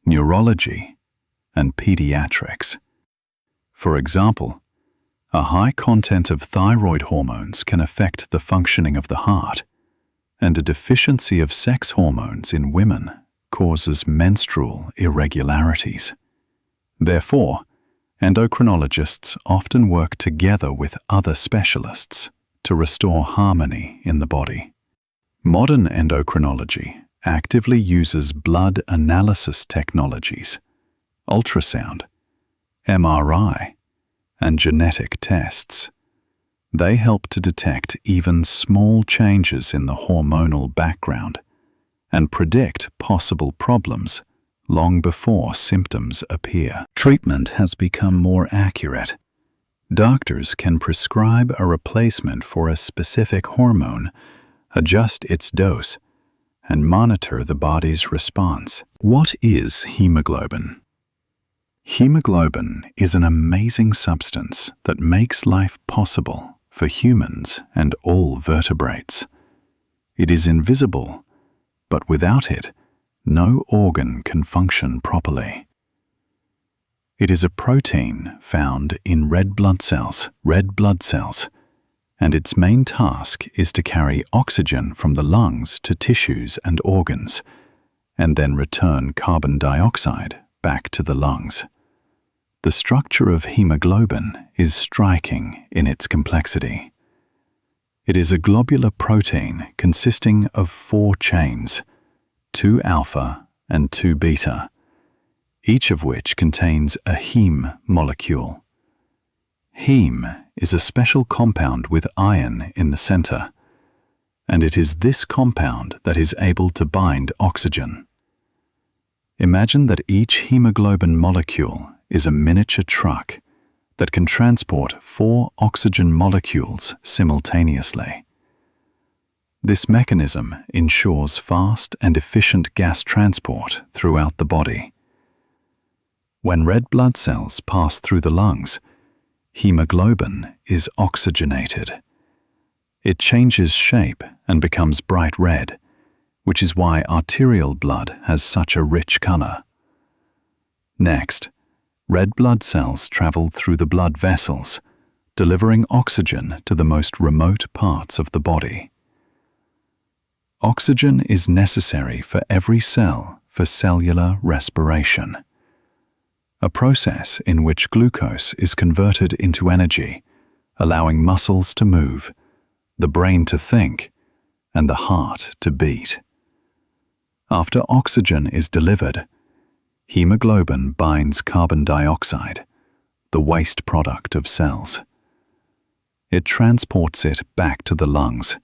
neurology, and pediatrics. For example, a high content of thyroid hormones can affect the functioning of the heart, and a deficiency of sex hormones in women causes menstrual irregularities. Therefore, endocrinologists often work together with other specialists to restore harmony in the body. Modern endocrinology actively uses blood analysis technologies, ultrasound, MRI, and genetic tests. They help to detect even small changes in the hormonal background and predict possible problems long before symptoms appear. Treatment has become more accurate. Doctors can prescribe a replacement for a specific hormone, adjust its dose, and monitor the body's response. What is hemoglobin? Hemoglobin is an amazing substance that makes life possible for humans and all vertebrates. It is invisible, but without it, no organ can function properly. It is a protein found in red blood cells, and its main task is to carry oxygen from the lungs to tissues and organs, and then return carbon dioxide back to the lungs. The structure of hemoglobin is striking in its complexity. It is a globular protein consisting of 4 chains, 2 alpha and 2 beta, each of which contains a heme molecule. Heme is a special compound with iron in the center, and it is this compound that is able to bind oxygen. Imagine that each hemoglobin molecule is a miniature truck that can transport 4 oxygen molecules simultaneously. This mechanism ensures fast and efficient gas transport throughout the body. When red blood cells pass through the lungs, hemoglobin is oxygenated. It changes shape and becomes bright red, which is why arterial blood has such a rich color. Next, red blood cells travel through the blood vessels, delivering oxygen to the most remote parts of the body. Oxygen is necessary for every cell for cellular respiration, a process in which glucose is converted into energy, allowing muscles to move, the brain to think, and the heart to beat. After oxygen is delivered, hemoglobin binds carbon dioxide, the waste product of cells. It transports it back to the lungs,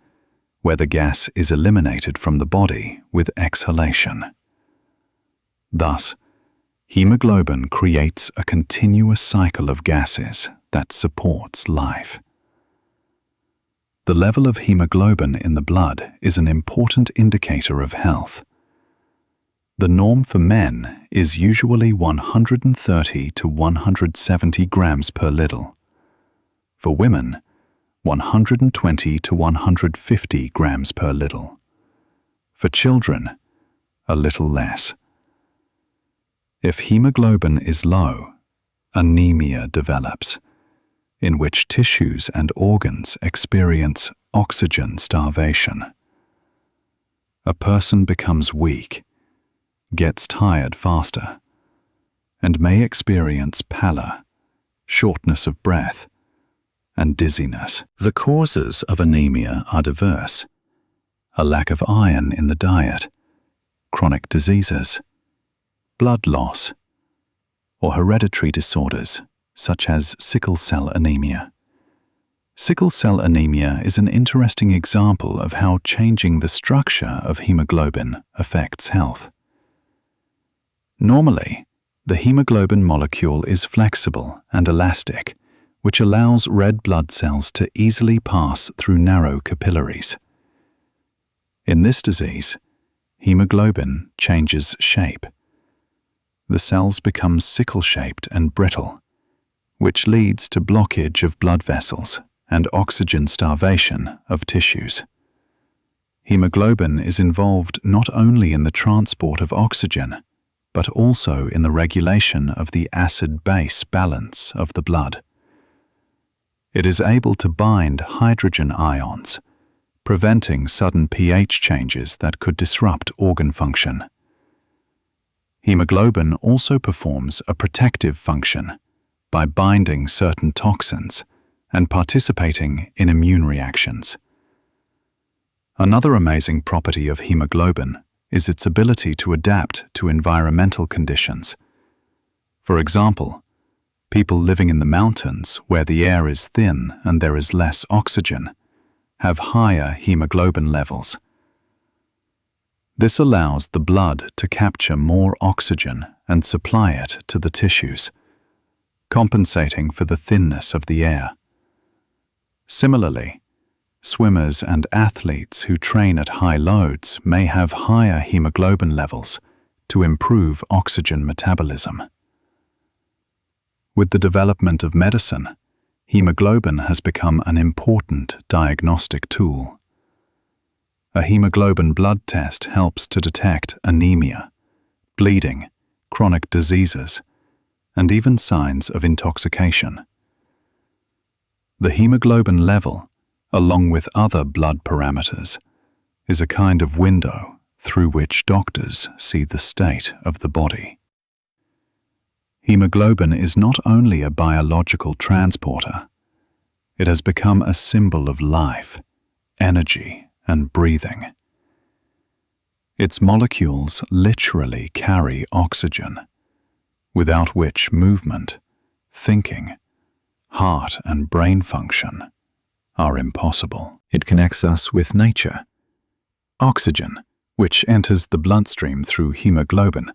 where the gas is eliminated from the body with exhalation. Thus, hemoglobin creates a continuous cycle of gases that supports life. The level of hemoglobin in the blood is an important indicator of health. The norm for men is usually 130 to 170 grams per liter. For women, 120 to 150 grams per liter. For children, a little less. If hemoglobin is low, anemia develops, in which tissues and organs experience oxygen starvation. A person becomes weak, gets tired faster, and may experience pallor, shortness of breath, and dizziness. The causes of anemia are diverse: a lack of iron in the diet, chronic diseases, blood loss, or hereditary disorders such as sickle cell anemia. Sickle cell anemia is an interesting example of how changing the structure of hemoglobin affects health. Normally, the hemoglobin molecule is flexible and elastic, which allows red blood cells to easily pass through narrow capillaries. In this disease, hemoglobin changes shape. The cells become sickle-shaped and brittle, which leads to blockage of blood vessels and oxygen starvation of tissues. Hemoglobin is involved not only in the transport of oxygen, but also in the regulation of the acid-base balance of the blood. It is able to bind hydrogen ions, preventing sudden pH changes that could disrupt organ function. Hemoglobin also performs a protective function by binding certain toxins and participating in immune reactions. Another amazing property of hemoglobin is its ability to adapt to environmental conditions. For example, people living in the mountains where the air is thin and there is less oxygen have higher hemoglobin levels. This allows the blood to capture more oxygen and supply it to the tissues, compensating for the thinness of the air. Similarly, swimmers and athletes who train at high loads may have higher hemoglobin levels to improve oxygen metabolism. With the development of medicine, hemoglobin has become an important diagnostic tool. A hemoglobin blood test helps to detect anemia, bleeding, chronic diseases, and even signs of intoxication. The hemoglobin level, along with other blood parameters, is a kind of window through which doctors see the state of the body. Hemoglobin is not only a biological transporter, it has become a symbol of life, energy, and breathing. Its molecules literally carry oxygen, without which movement, thinking, heart and brain function are impossible. It connects us with nature. Oxygen, which enters the bloodstream through hemoglobin,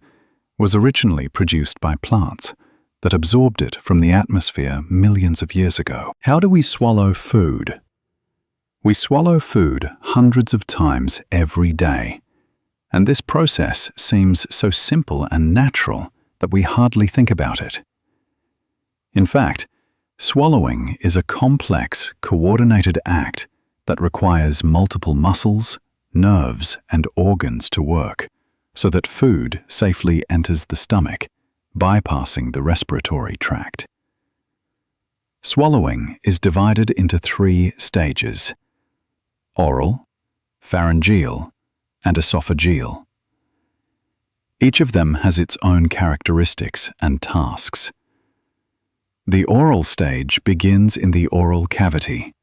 was originally produced by plants that absorbed it from the atmosphere millions of years ago. How do we swallow food? We swallow food hundreds of times every day, and this process seems so simple and natural that we hardly think about it. In fact, Swallowing is a complex, coordinated act that requires multiple muscles, nerves, and organs to work so that food safely enters the stomach, bypassing the respiratory tract. Swallowing is divided into 3 stages: oral, pharyngeal, and esophageal. Each of them has its own characteristics and tasks. The oral stage begins in the oral cavity.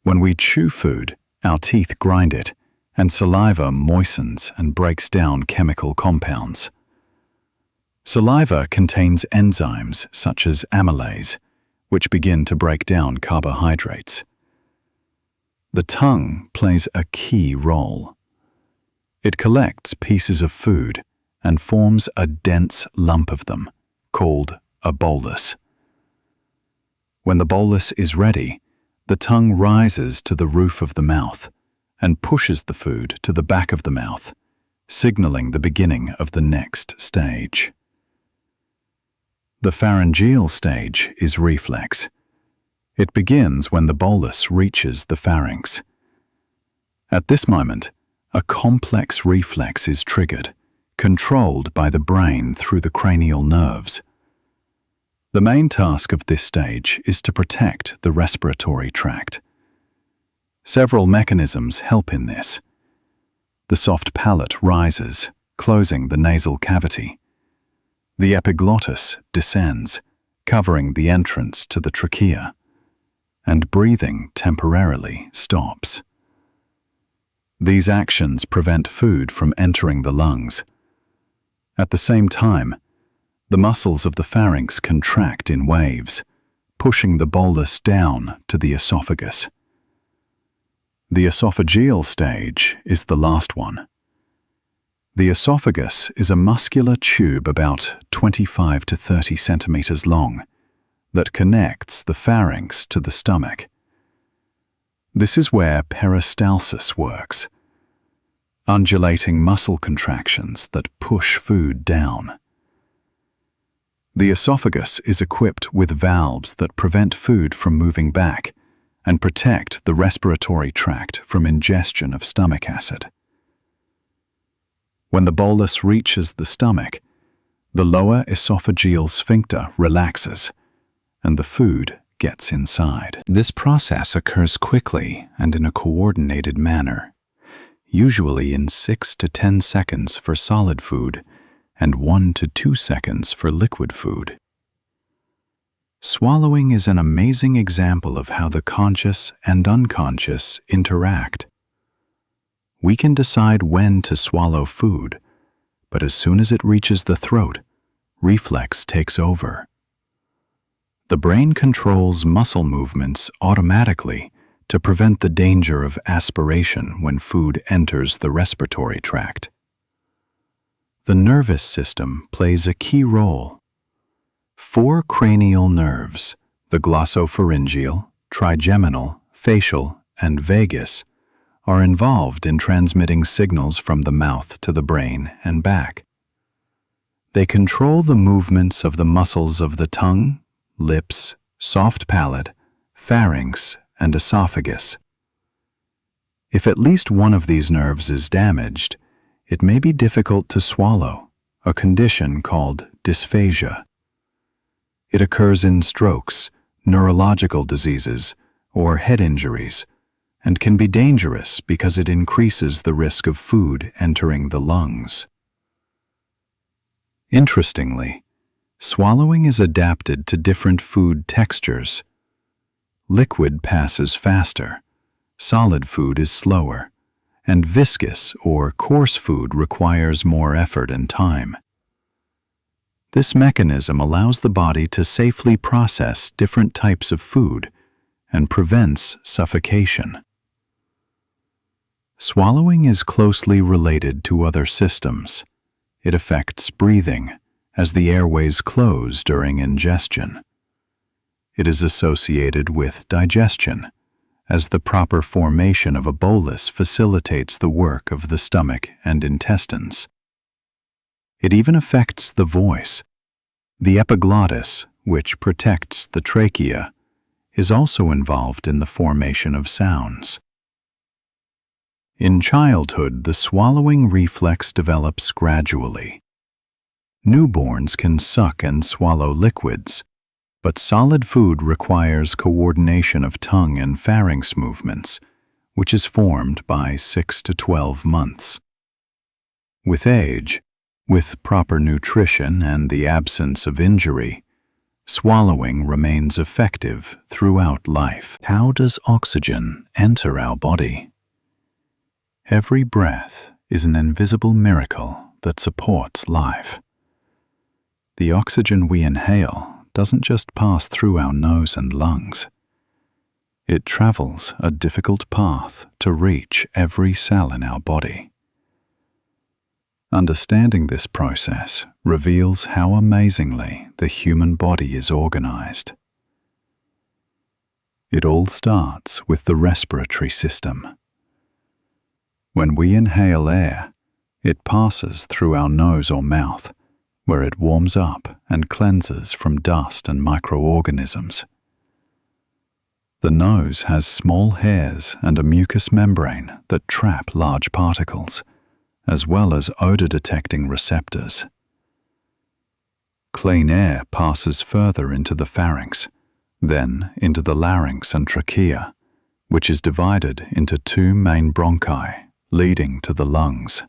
When we chew food, our teeth grind it, and saliva moistens and breaks down chemical compounds. Saliva contains enzymes such as amylase, which begin to break down carbohydrates. The tongue plays a key role. It collects pieces of food and forms a dense lump of them, called a bolus. When the bolus is ready, the tongue rises to the roof of the mouth and pushes the food to the back of the mouth, signaling the beginning of the next stage. The pharyngeal stage is reflex. It begins when the bolus reaches the pharynx. At this moment, a complex reflex is triggered, controlled by the brain through the cranial nerves. The main task of this stage is to protect the respiratory tract. Several mechanisms help in this. The soft palate rises, closing the nasal cavity. The epiglottis descends, covering the entrance to the trachea, and breathing temporarily stops. These actions prevent food from entering the lungs. At the same time, the muscles of the pharynx contract in waves, pushing the bolus down to the esophagus. The esophageal stage is the last one. The esophagus is a muscular tube about 25 to 30 centimeters long that connects the pharynx to the stomach. This is where peristalsis works, undulating muscle contractions that push food down. The esophagus is equipped with valves that prevent food from moving back and protect the respiratory tract from ingestion of stomach acid. When the bolus reaches the stomach, the lower esophageal sphincter relaxes and the food gets inside. This process occurs quickly and in a coordinated manner, usually in 6 to 10 seconds for solid food and 1 to 2 seconds for liquid food. Swallowing is an amazing example of how the conscious and unconscious interact. We can decide when to swallow food, but as soon as it reaches the throat, reflex takes over. The brain controls muscle movements automatically to prevent the danger of aspiration when food enters the respiratory tract. The nervous system plays a key role. 4 cranial nerves, the glossopharyngeal, trigeminal, facial, and vagus, are involved in transmitting signals from the mouth to the brain and back. They control the movements of the muscles of the tongue, lips, soft palate, pharynx, and esophagus. If at least one of these nerves is damaged, it may be difficult to swallow, a condition called dysphagia. It occurs in strokes, neurological diseases, or head injuries, and can be dangerous because it increases the risk of food entering the lungs. Interestingly, swallowing is adapted to different food textures. Liquid passes faster, solid food is slower, and viscous or coarse food requires more effort and time. This mechanism allows the body to safely process different types of food and prevents suffocation. Swallowing is closely related to other systems. It affects breathing, as the airways close during ingestion. It is associated with digestion, as the proper formation of a bolus facilitates the work of the stomach and intestines. It even affects the voice. The epiglottis, which protects the trachea, is also involved in the formation of sounds. In childhood, the swallowing reflex develops gradually. Newborns can suck and swallow liquids, but solid food requires coordination of tongue and pharynx movements, which is formed by 6 to 12 months. With age, with proper nutrition and the absence of injury, swallowing remains effective throughout life. How does oxygen enter our body? Every breath is an invisible miracle that supports life. The oxygen we inhale doesn't just pass through our nose and lungs. It travels a difficult path to reach every cell in our body. Understanding this process reveals how amazingly the human body is organized. It all starts with the respiratory system. When we inhale air, it passes through our nose or mouth, where it warms up and cleanses from dust and microorganisms. The nose has small hairs and a mucous membrane that trap large particles, as well as odor-detecting receptors. Clean air passes further into the pharynx, then into the larynx and trachea, which is divided into two main bronchi, leading to the lungs.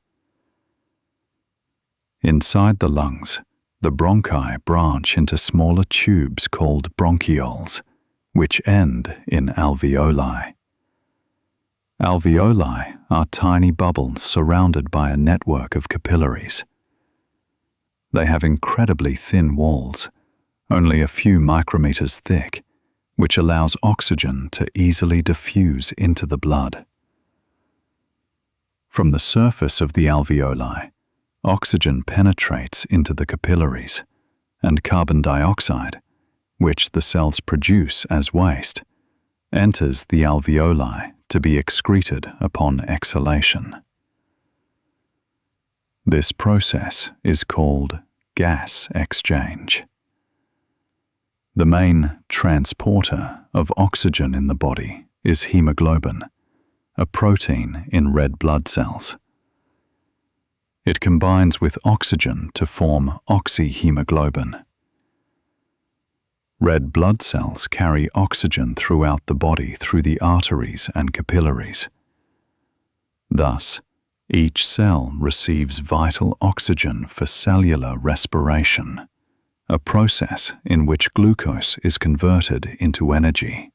Inside the lungs, the bronchi branch into smaller tubes called bronchioles, which end in alveoli. Alveoli are tiny bubbles surrounded by a network of capillaries. They have incredibly thin walls, only a few micrometers thick, which allows oxygen to easily diffuse into the blood. From the surface of the alveoli, oxygen penetrates into the capillaries, and carbon dioxide, which the cells produce as waste, enters the alveoli to be excreted upon exhalation. This process is called gas exchange. The main transporter of oxygen in the body is hemoglobin, a protein in red blood cells. It combines with oxygen to form oxyhemoglobin. Red blood cells carry oxygen throughout the body through the arteries and capillaries. Thus, each cell receives vital oxygen for cellular respiration, a process in which glucose is converted into energy.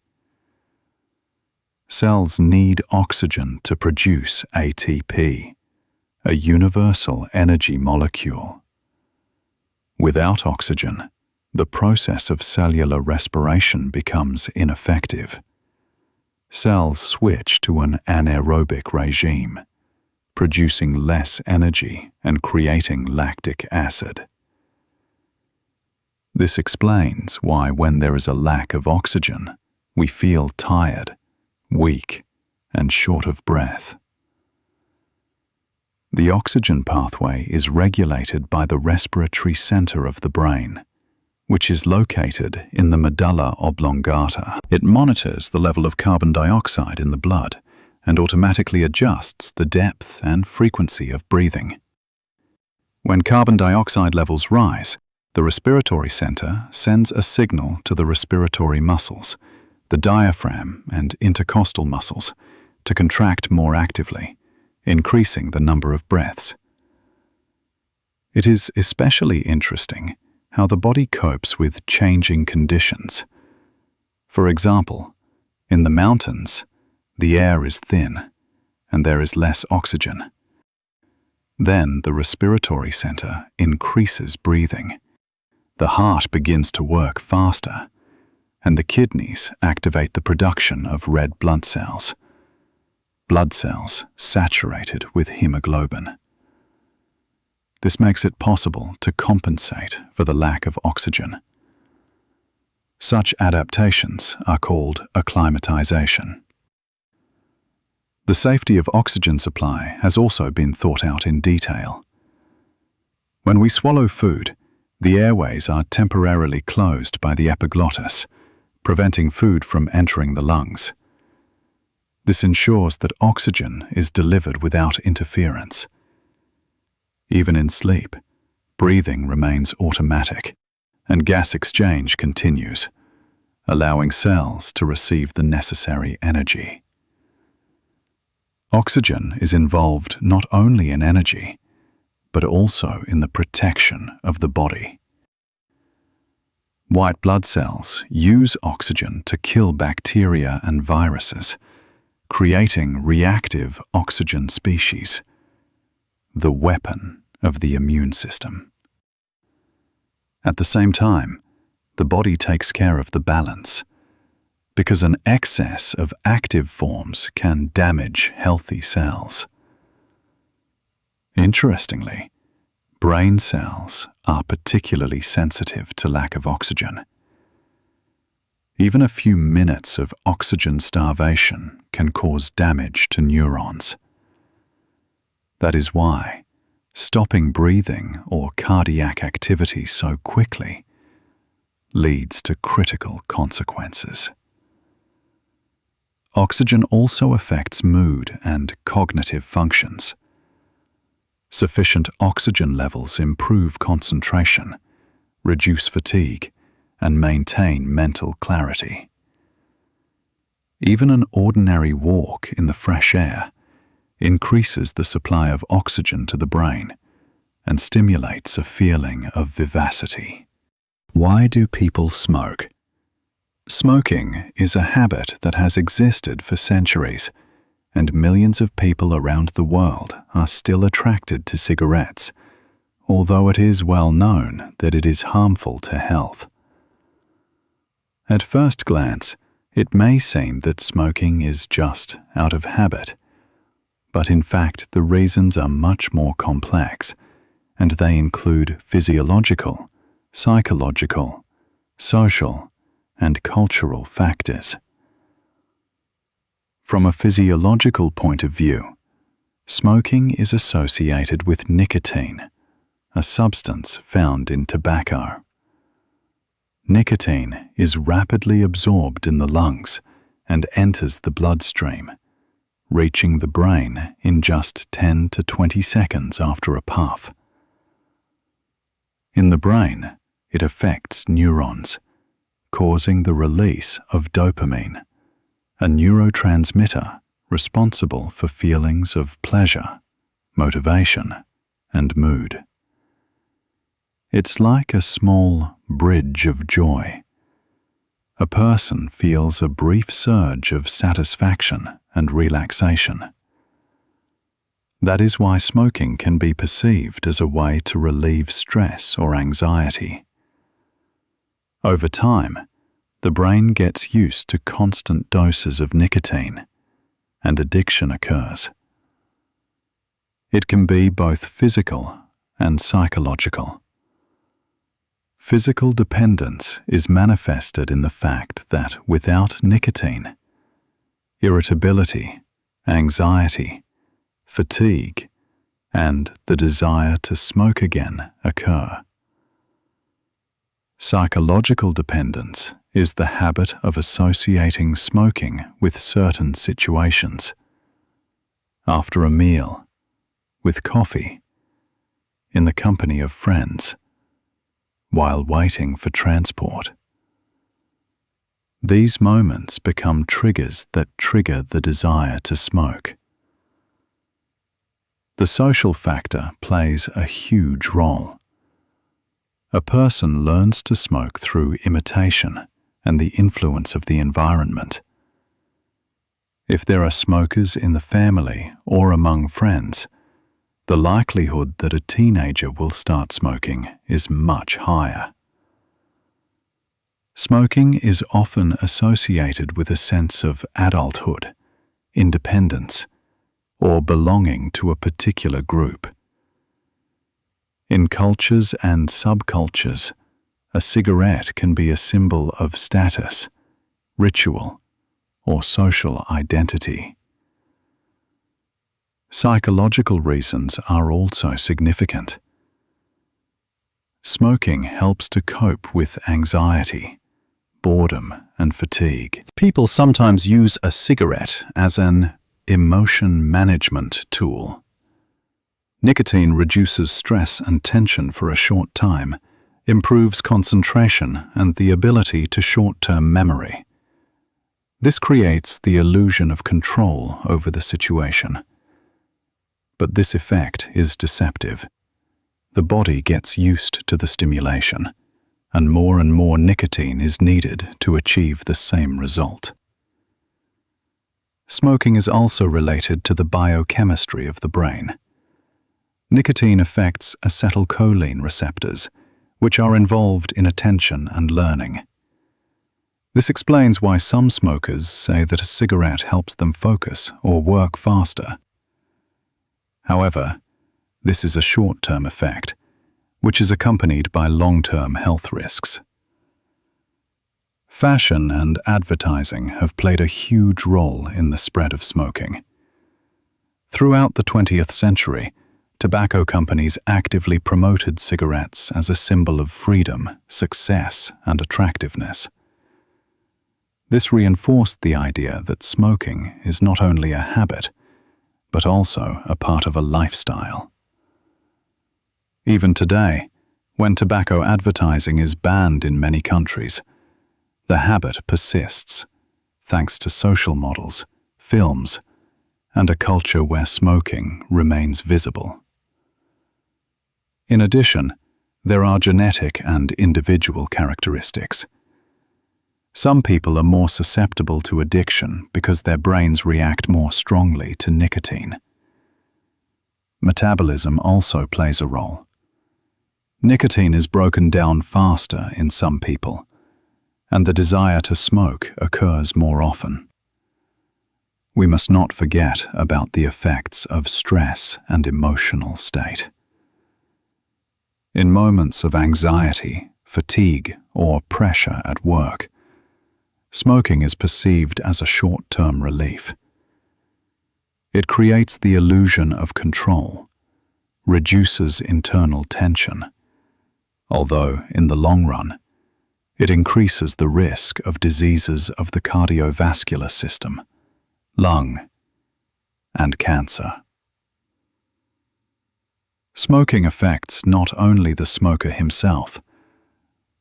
Cells need oxygen to produce ATP, a universal energy molecule. Without oxygen, the process of cellular respiration becomes ineffective. Cells switch to an anaerobic regime, producing less energy and creating lactic acid. This explains why when there is a lack of oxygen, we feel tired, weak, and short of breath. The oxygen pathway is regulated by the respiratory center of the brain, which is located in the medulla oblongata. It monitors the level of carbon dioxide in the blood and automatically adjusts the depth and frequency of breathing. When carbon dioxide levels rise, the respiratory center sends a signal to the respiratory muscles, the diaphragm and intercostal muscles, to contract more actively, increasing the number of breaths. It is especially interesting how the body copes with changing conditions. For example, in the mountains, the air is thin and there is less oxygen. Then the respiratory center increases breathing. The heart begins to work faster, and the kidneys activate the production of red blood cells saturated with hemoglobin. This makes it possible to compensate for the lack of oxygen. Such adaptations are called acclimatization. The safety of oxygen supply has also been thought out in detail. When we swallow food, The airways are temporarily closed by the epiglottis, preventing food from entering the lungs. This ensures that oxygen is delivered without interference. Even in sleep, breathing remains automatic, and gas exchange continues, allowing cells to receive the necessary energy. Oxygen is involved not only in energy, but also in the protection of the body. White blood cells use oxygen to kill bacteria and viruses, creating reactive oxygen species, the weapon of the immune system. At the same time, the body takes care of the balance, because an excess of active forms can damage healthy cells. Interestingly, brain cells are particularly sensitive to lack of oxygen. Even a few minutes of oxygen starvation can cause damage to neurons. That is why stopping breathing or cardiac activity so quickly leads to critical consequences. Oxygen also affects mood and cognitive functions. Sufficient oxygen levels improve concentration, reduce fatigue, and maintain mental clarity. Even an ordinary walk in the fresh air increases the supply of oxygen to the brain and stimulates a feeling of vivacity. Why do people smoke? Smoking is a habit that has existed for centuries, and millions of people around the world are still attracted to cigarettes, although it is well known that it is harmful to health. At first glance, it may seem that smoking is just out of habit, but in fact the reasons are much more complex, and they include physiological, psychological, social, and cultural factors. From a physiological point of view, smoking is associated with nicotine, a substance found in tobacco. Nicotine is rapidly absorbed in the lungs and enters the bloodstream, reaching the brain in just 10 to 20 seconds after a puff. In the brain, it affects neurons, causing the release of dopamine, a neurotransmitter responsible for feelings of pleasure, motivation, and mood. It's like a small bridge of joy. A person feels a brief surge of satisfaction and relaxation. That is why smoking can be perceived as a way to relieve stress or anxiety. Over time, the brain gets used to constant doses of nicotine, and addiction occurs. It can be both physical and psychological. Physical dependence is manifested in the fact that without nicotine, irritability, anxiety, fatigue, and the desire to smoke again occur. Psychological dependence is the habit of associating smoking with certain situations. After a meal, with coffee, in the company of friends, while waiting for transport. These moments become triggers that trigger the desire to smoke. The social factor plays a huge role. A person learns to smoke through imitation and the influence of the environment. If there are smokers in the family or among friends, the likelihood that a teenager will start smoking is much higher. Smoking is often associated with a sense of adulthood, independence, or belonging to a particular group. In cultures and subcultures, a cigarette can be a symbol of status, ritual, or social identity. Psychological reasons are also significant. Smoking helps to cope with anxiety, boredom, and fatigue. People sometimes use a cigarette as an emotion management tool. Nicotine reduces stress and tension for a short time, improves concentration and the ability to short-term memory. This creates the illusion of control over the situation. But this effect is deceptive. The body gets used to the stimulation, and more nicotine is needed to achieve the same result. Smoking is also related to the biochemistry of the brain. Nicotine affects acetylcholine receptors, which are involved in attention and learning. This explains why some smokers say that a cigarette helps them focus or work faster. However, this is a short-term effect, which is accompanied by long-term health risks. Fashion and advertising have played a huge role in the spread of smoking. Throughout the 20th century, tobacco companies actively promoted cigarettes as a symbol of freedom, success, and attractiveness. This reinforced the idea that smoking is not only a habit, but also a part of a lifestyle. Even today, when tobacco advertising is banned in many countries, the habit persists, thanks to social models, films, and a culture where smoking remains visible. In addition, there are genetic and individual characteristics. Some people are more susceptible to addiction because their brains react more strongly to nicotine. Metabolism also plays a role. Nicotine is broken down faster in some people, and the desire to smoke occurs more often. We must not forget about the effects of stress and emotional state. In moments of anxiety, fatigue, or pressure at work, smoking is perceived as a short-term relief. It creates the illusion of control, reduces internal tension, although in the long run, it increases the risk of diseases of the cardiovascular system, lung, and cancer. Smoking affects not only the smoker himself,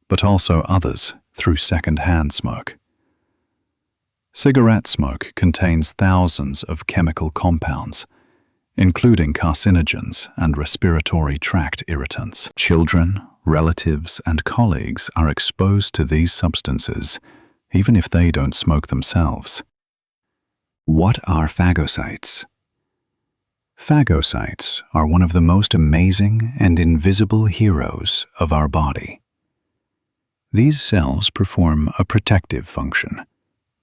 but also others through second-hand smoke. Cigarette smoke contains thousands of chemical compounds, including carcinogens and respiratory tract irritants. Children, relatives, and colleagues are exposed to these substances, even if they don't smoke themselves. What are phagocytes? Phagocytes are one of the most amazing and invisible heroes of our body. These cells perform a protective function,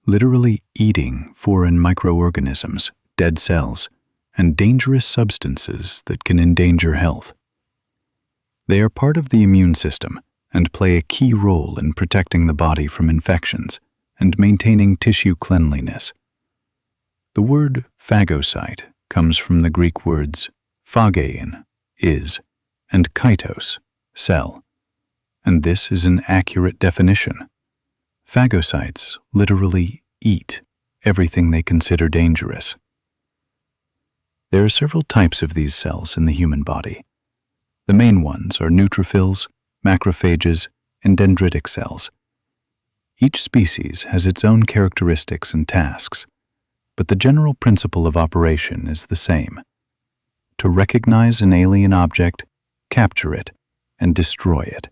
literally eating foreign microorganisms, dead cells, and dangerous substances that can endanger health. They are part of the immune system and play a key role in protecting the body from infections and maintaining tissue cleanliness. The word phagocyte comes from the Greek words phagein, is, and kaitos, cell, and this is an accurate definition. Phagocytes literally eat everything they consider dangerous. There are several types of these cells in the human body. The main ones are neutrophils, macrophages, and dendritic cells. Each species has its own characteristics and tasks, but the general principle of operation is the same: to recognize an alien object, capture it, and destroy it.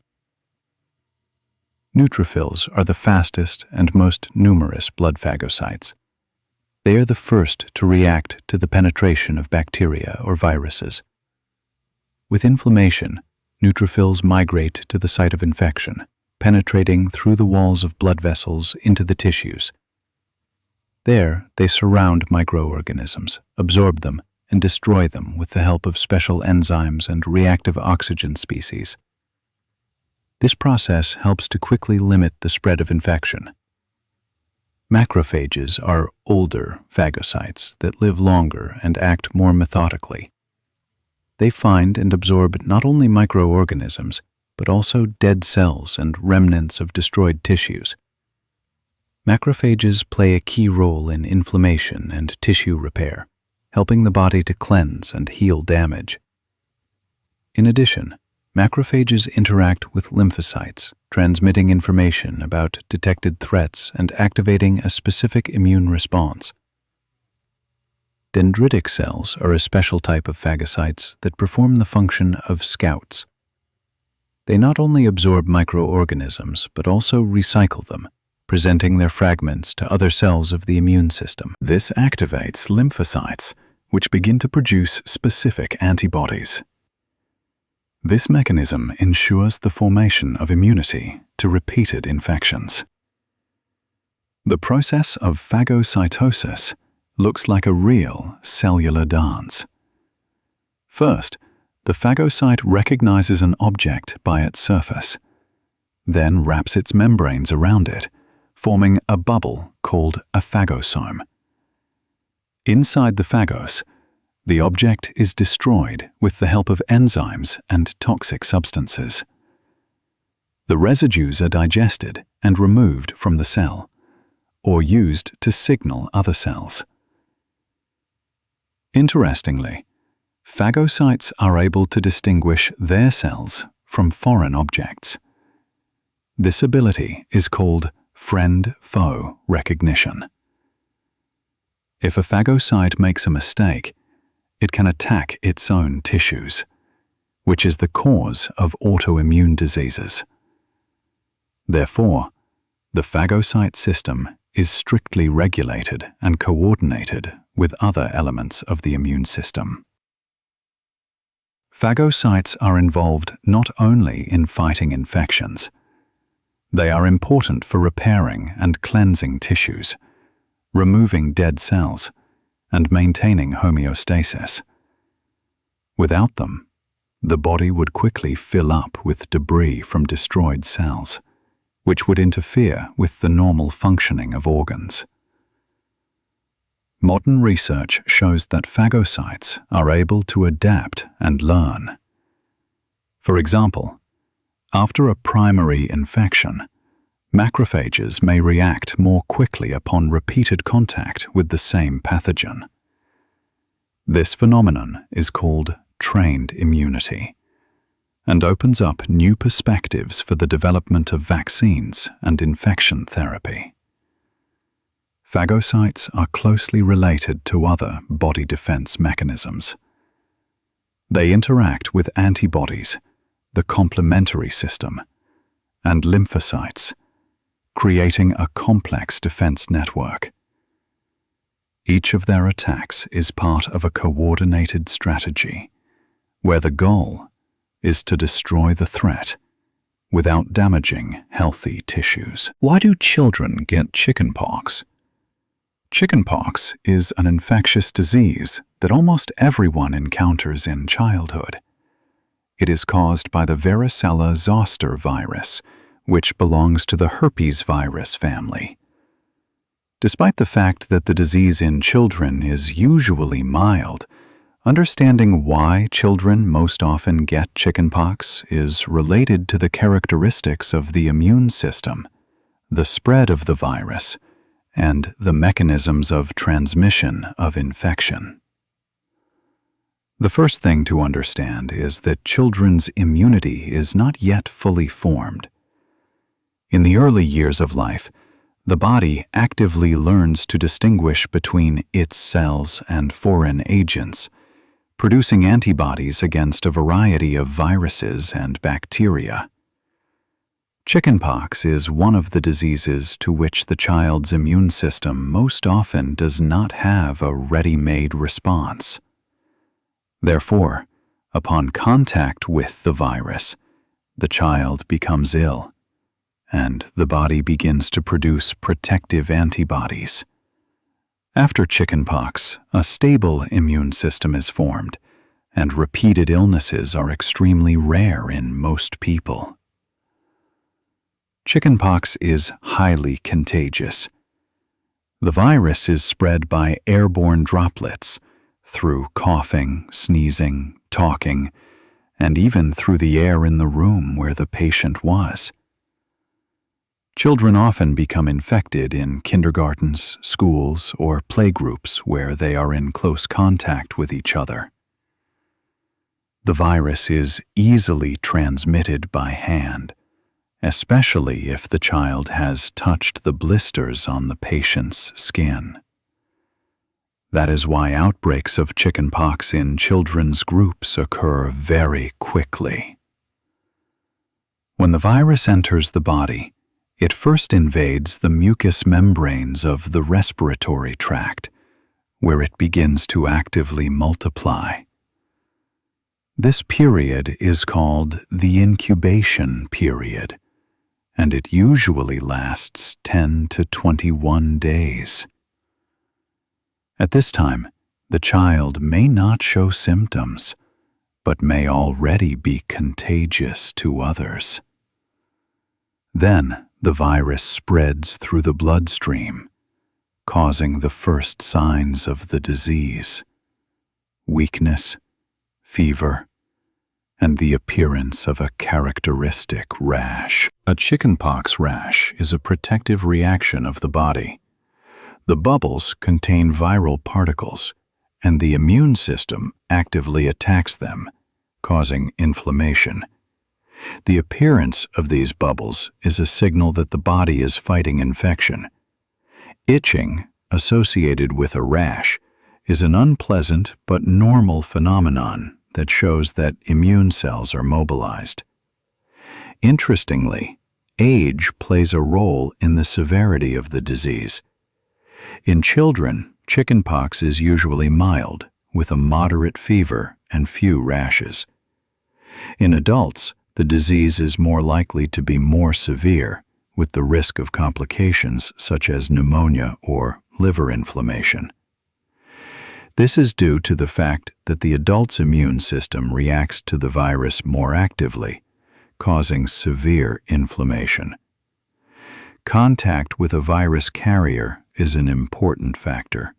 Neutrophils are the fastest and most numerous blood phagocytes. They are the first to react to the penetration of bacteria or viruses. With inflammation, neutrophils migrate to the site of infection, penetrating through the walls of blood vessels into the tissues. There, they surround microorganisms, absorb them, and destroy them with the help of special enzymes and reactive oxygen species. This process helps to quickly limit the spread of infection. Macrophages are older phagocytes that live longer and act more methodically. They find and absorb not only microorganisms, but also dead cells and remnants of destroyed tissues. Macrophages play a key role in inflammation and tissue repair, helping the body to cleanse and heal damage. In addition, macrophages interact with lymphocytes, transmitting information about detected threats and activating a specific immune response. Dendritic cells are a special type of phagocytes that perform the function of scouts. They not only absorb microorganisms, but also recycle them, presenting their fragments to other cells of the immune system. This activates lymphocytes, which begin to produce specific antibodies. This mechanism ensures the formation of immunity to repeated infections. The process of phagocytosis looks like a real cellular dance. First, the phagocyte recognizes an object by its surface, then wraps its membranes around it, forming a bubble called a phagosome. Inside the phagos, the object is destroyed with the help of enzymes and toxic substances. The residues are digested and removed from the cell, or used to signal other cells. Interestingly, phagocytes are able to distinguish their cells from foreign objects. This ability is called friend-foe recognition. If a phagocyte makes a mistake, it can attack its own tissues, which is the cause of autoimmune diseases. Therefore, the phagocyte system is strictly regulated and coordinated with other elements of the immune system. Phagocytes are involved not only in fighting infections. They are important for repairing and cleansing tissues, removing dead cells, and maintaining homeostasis. Without them, the body would quickly fill up with debris from destroyed cells, which would interfere with the normal functioning of organs. Modern research shows that phagocytes are able to adapt and learn. For example, after a primary infection, macrophages may react more quickly upon repeated contact with the same pathogen. This phenomenon is called trained immunity and opens up new perspectives for the development of vaccines and infection therapy. Phagocytes are closely related to other body defense mechanisms. They interact with antibodies, the complementary system, and lymphocytes, creating a complex defense network. Each of their attacks is part of a coordinated strategy, where the goal is to destroy the threat without damaging healthy tissues. Why do children get chickenpox? Chickenpox is an infectious disease that almost everyone encounters in childhood. It is caused by the varicella zoster virus, which belongs to the herpes virus family. Despite the fact that the disease in children is usually mild, understanding why children most often get chickenpox is related to the characteristics of the immune system, the spread of the virus, and the mechanisms of transmission of infection. The first thing to understand is that children's immunity is not yet fully formed. In the early years of life, the body actively learns to distinguish between its cells and foreign agents, producing antibodies against a variety of viruses and bacteria. Chickenpox is one of the diseases to which the child's immune system most often does not have a ready-made response. Therefore, upon contact with the virus, the child becomes ill, and the body begins to produce protective antibodies. After chickenpox, a stable immune system is formed, and repeated illnesses are extremely rare in most people. Chickenpox is highly contagious. The virus is spread by airborne droplets through coughing, sneezing, talking, and even through the air in the room where the patient was. Children often become infected in kindergartens, schools, or playgroups where they are in close contact with each other. The virus is easily transmitted by hand, especially if the child has touched the blisters on the patient's skin. That is why outbreaks of chickenpox in children's groups occur very quickly. When the virus enters the body, it first invades the mucous membranes of the respiratory tract, where it begins to actively multiply. This period is called the incubation period, and it usually lasts 10 to 21 days. At this time, the child may not show symptoms, but may already be contagious to others. Then, the virus spreads through the bloodstream, causing the first signs of the disease: weakness, fever, and the appearance of a characteristic rash. A chickenpox rash is a protective reaction of the body. The bubbles contain viral particles, and the immune system actively attacks them, causing inflammation. The appearance of these bubbles is a signal that the body is fighting infection. Itching, associated with a rash, is an unpleasant but normal phenomenon that shows that immune cells are mobilized. Interestingly, age plays a role in the severity of the disease. In children, chickenpox is usually mild, with a moderate fever and few rashes. In adults, the disease is more likely to be more severe, with the risk of complications such as pneumonia or liver inflammation. This is due to the fact that the adult's immune system reacts to the virus more actively, causing severe inflammation. Contact with a virus carrier is an important factor.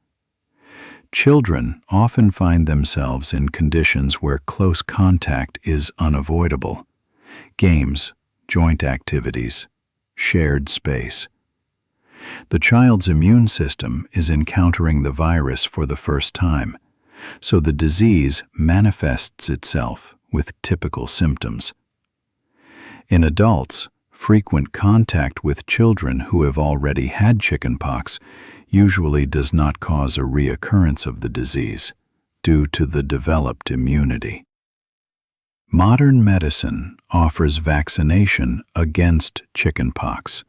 Children often find themselves in conditions where close contact is unavoidable. Games, joint activities, shared space. The child's immune system is encountering the virus for the first time, so the disease manifests itself with typical symptoms. In adults, frequent contact with children who have already had chickenpox usually does not cause a reoccurrence of the disease due to the developed immunity. Modern medicine offers vaccination against chickenpox,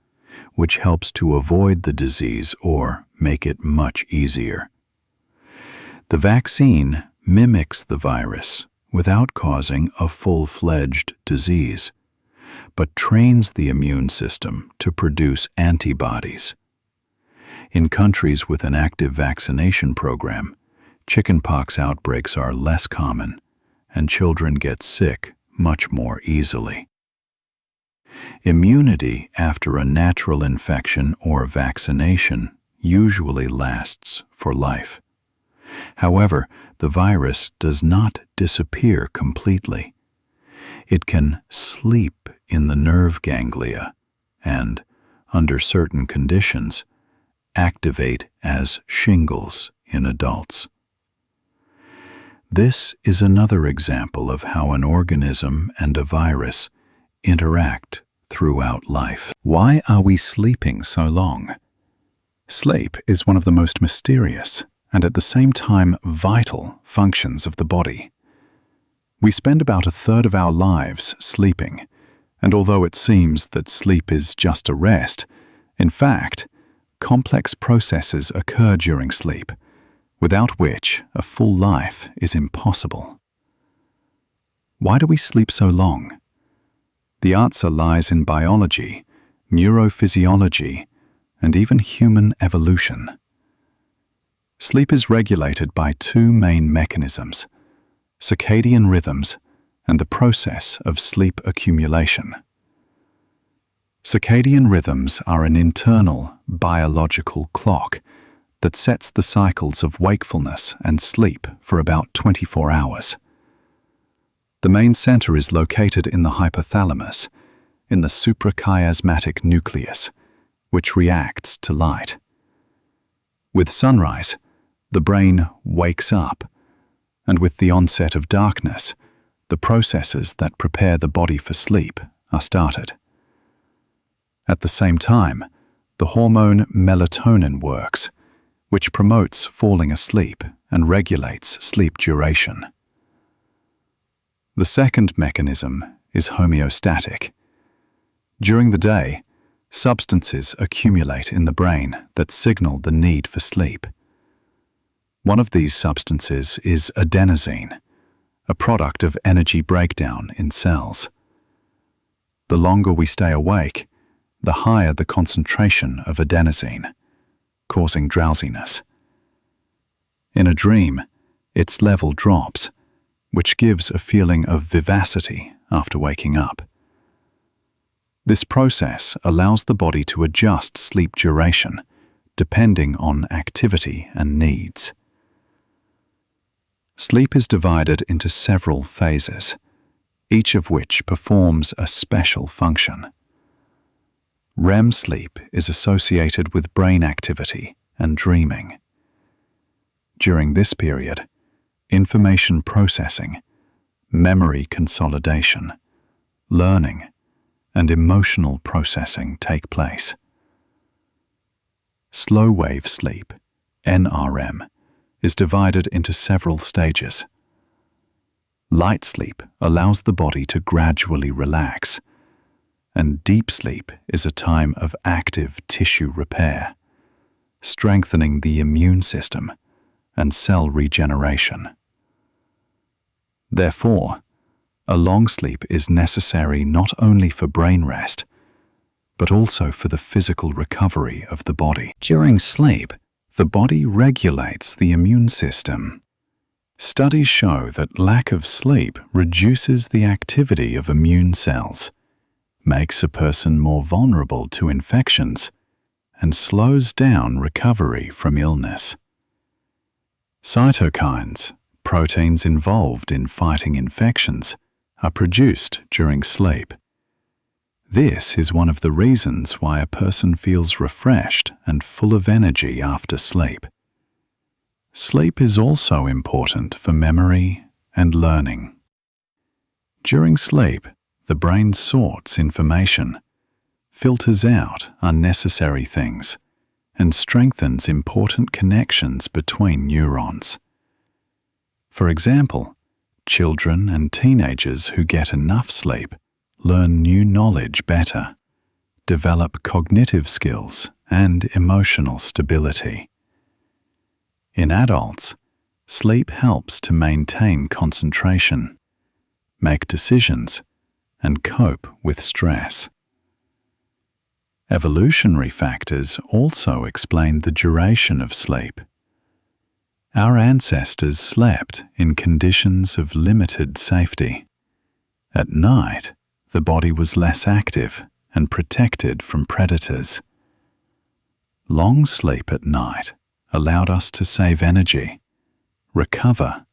which helps to avoid the disease or make it much easier. The vaccine mimics the virus without causing a full-fledged disease, but trains the immune system to produce antibodies. In countries with an active vaccination program, chickenpox outbreaks are less common, and children get sick much more easily. Immunity after a natural infection or vaccination usually lasts for life. However, the virus does not disappear completely. It can sleep in the nerve ganglia and, under certain conditions, activate as shingles in adults. This is another example of how an organism and a virus interact throughout life. Why are we sleeping so long? Sleep is one of the most mysterious and at the same time vital functions of the body. We spend about a third of our lives sleeping, and although it seems that sleep is just a rest, in fact, complex processes occur during sleep, without which a full life is impossible. Why do we sleep so long? The answer lies in biology, neurophysiology, and even human evolution. Sleep is regulated by two main mechanisms: circadian rhythms and the process of sleep accumulation. Circadian rhythms are an internal biological clock that sets the cycles of wakefulness and sleep for about 24 hours. The main center is located in the hypothalamus, in the suprachiasmatic nucleus, which reacts to light. With sunrise, the brain wakes up, and with the onset of darkness, the processes that prepare the body for sleep are started. At the same time, the hormone melatonin works, which promotes falling asleep and regulates sleep duration. The second mechanism is homeostatic. During the day, substances accumulate in the brain that signal the need for sleep. One of these substances is adenosine, a product of energy breakdown in cells. The longer we stay awake, the higher the concentration of adenosine, causing drowsiness. In a dream, its level drops, which gives a feeling of vivacity after waking up. This process allows the body to adjust sleep duration, depending on activity and needs. Sleep is divided into several phases, each of which performs a special function. REM sleep is associated with brain activity and dreaming. During this period, information processing, memory consolidation, learning, and emotional processing take place. Slow-wave sleep, NRM, is divided into several stages. Light sleep allows the body to gradually relax, and deep sleep is a time of active tissue repair, strengthening the immune system and cell regeneration. Therefore, a long sleep is necessary not only for brain rest, but also for the physical recovery of the body. During sleep, the body regulates the immune system. Studies show that lack of sleep reduces the activity of immune cells, makes a person more vulnerable to infections, and slows down recovery from illness. Cytokines, proteins involved in fighting infections, are produced during sleep. This is one of the reasons why a person feels refreshed and full of energy after sleep. Sleep is also important for memory and learning. During sleep, the brain sorts information, filters out unnecessary things, and strengthens important connections between neurons. For example, children and teenagers who get enough sleep learn new knowledge better, develop cognitive skills and emotional stability. In adults, sleep helps to maintain concentration, make decisions, and cope with stress. Evolutionary factors also explain the duration of sleep. Our ancestors slept in conditions of limited safety. At night, the body was less active and protected from predators. Long sleep at night allowed us to save energy, recover,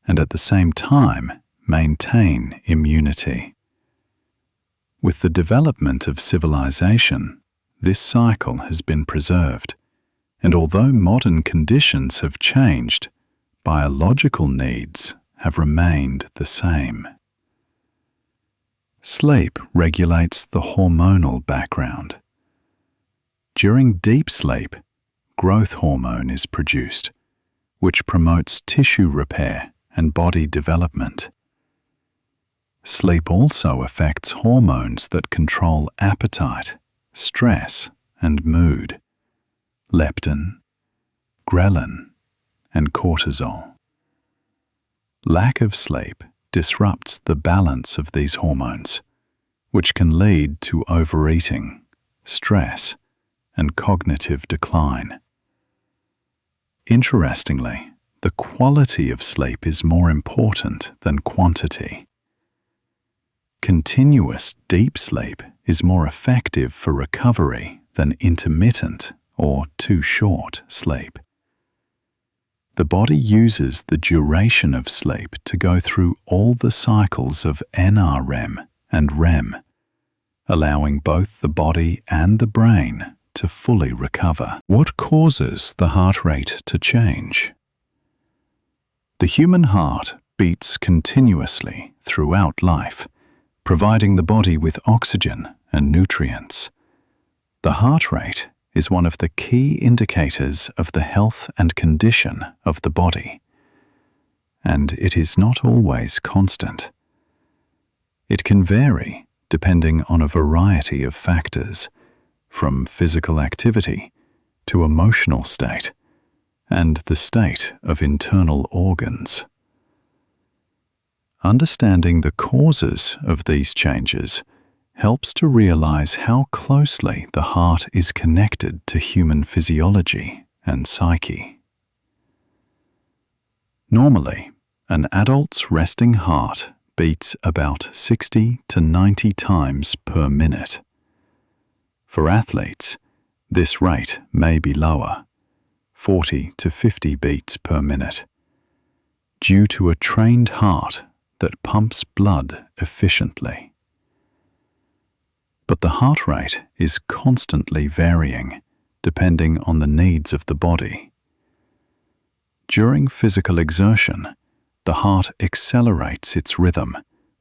and at the same time maintain immunity. With the development of civilization, this cycle has been preserved, and although modern conditions have changed, biological needs have remained the same. Sleep regulates the hormonal background. During deep sleep, growth hormone is produced, which promotes tissue repair and body development. Sleep also affects hormones that control appetite, stress, and mood: leptin, ghrelin, and cortisol. Lack of sleep disrupts the balance of these hormones, which can lead to overeating, stress, and cognitive decline. Interestingly, the quality of sleep is more important than quantity. Continuous deep sleep is more effective for recovery than intermittent or too short sleep. The body uses the duration of sleep to go through all the cycles of NREM and REM, allowing both the body and the brain to fully recover. What causes the heart rate to change? The human heart beats continuously throughout life, providing the body with oxygen and nutrients. The heart rate is one of the key indicators of the health and condition of the body, and it is not always constant. It can vary depending on a variety of factors, from physical activity to emotional state and the state of internal organs. Understanding the causes of these changes helps to realize how closely the heart is connected to human physiology and psyche. Normally, an adult's resting heart beats about 60 to 90 times per minute. For athletes, this rate may be lower, 40 to 50 beats per minute, due to a trained heart that pumps blood efficiently. But the heart rate is constantly varying, depending on the needs of the body. During physical exertion, the heart accelerates its rhythm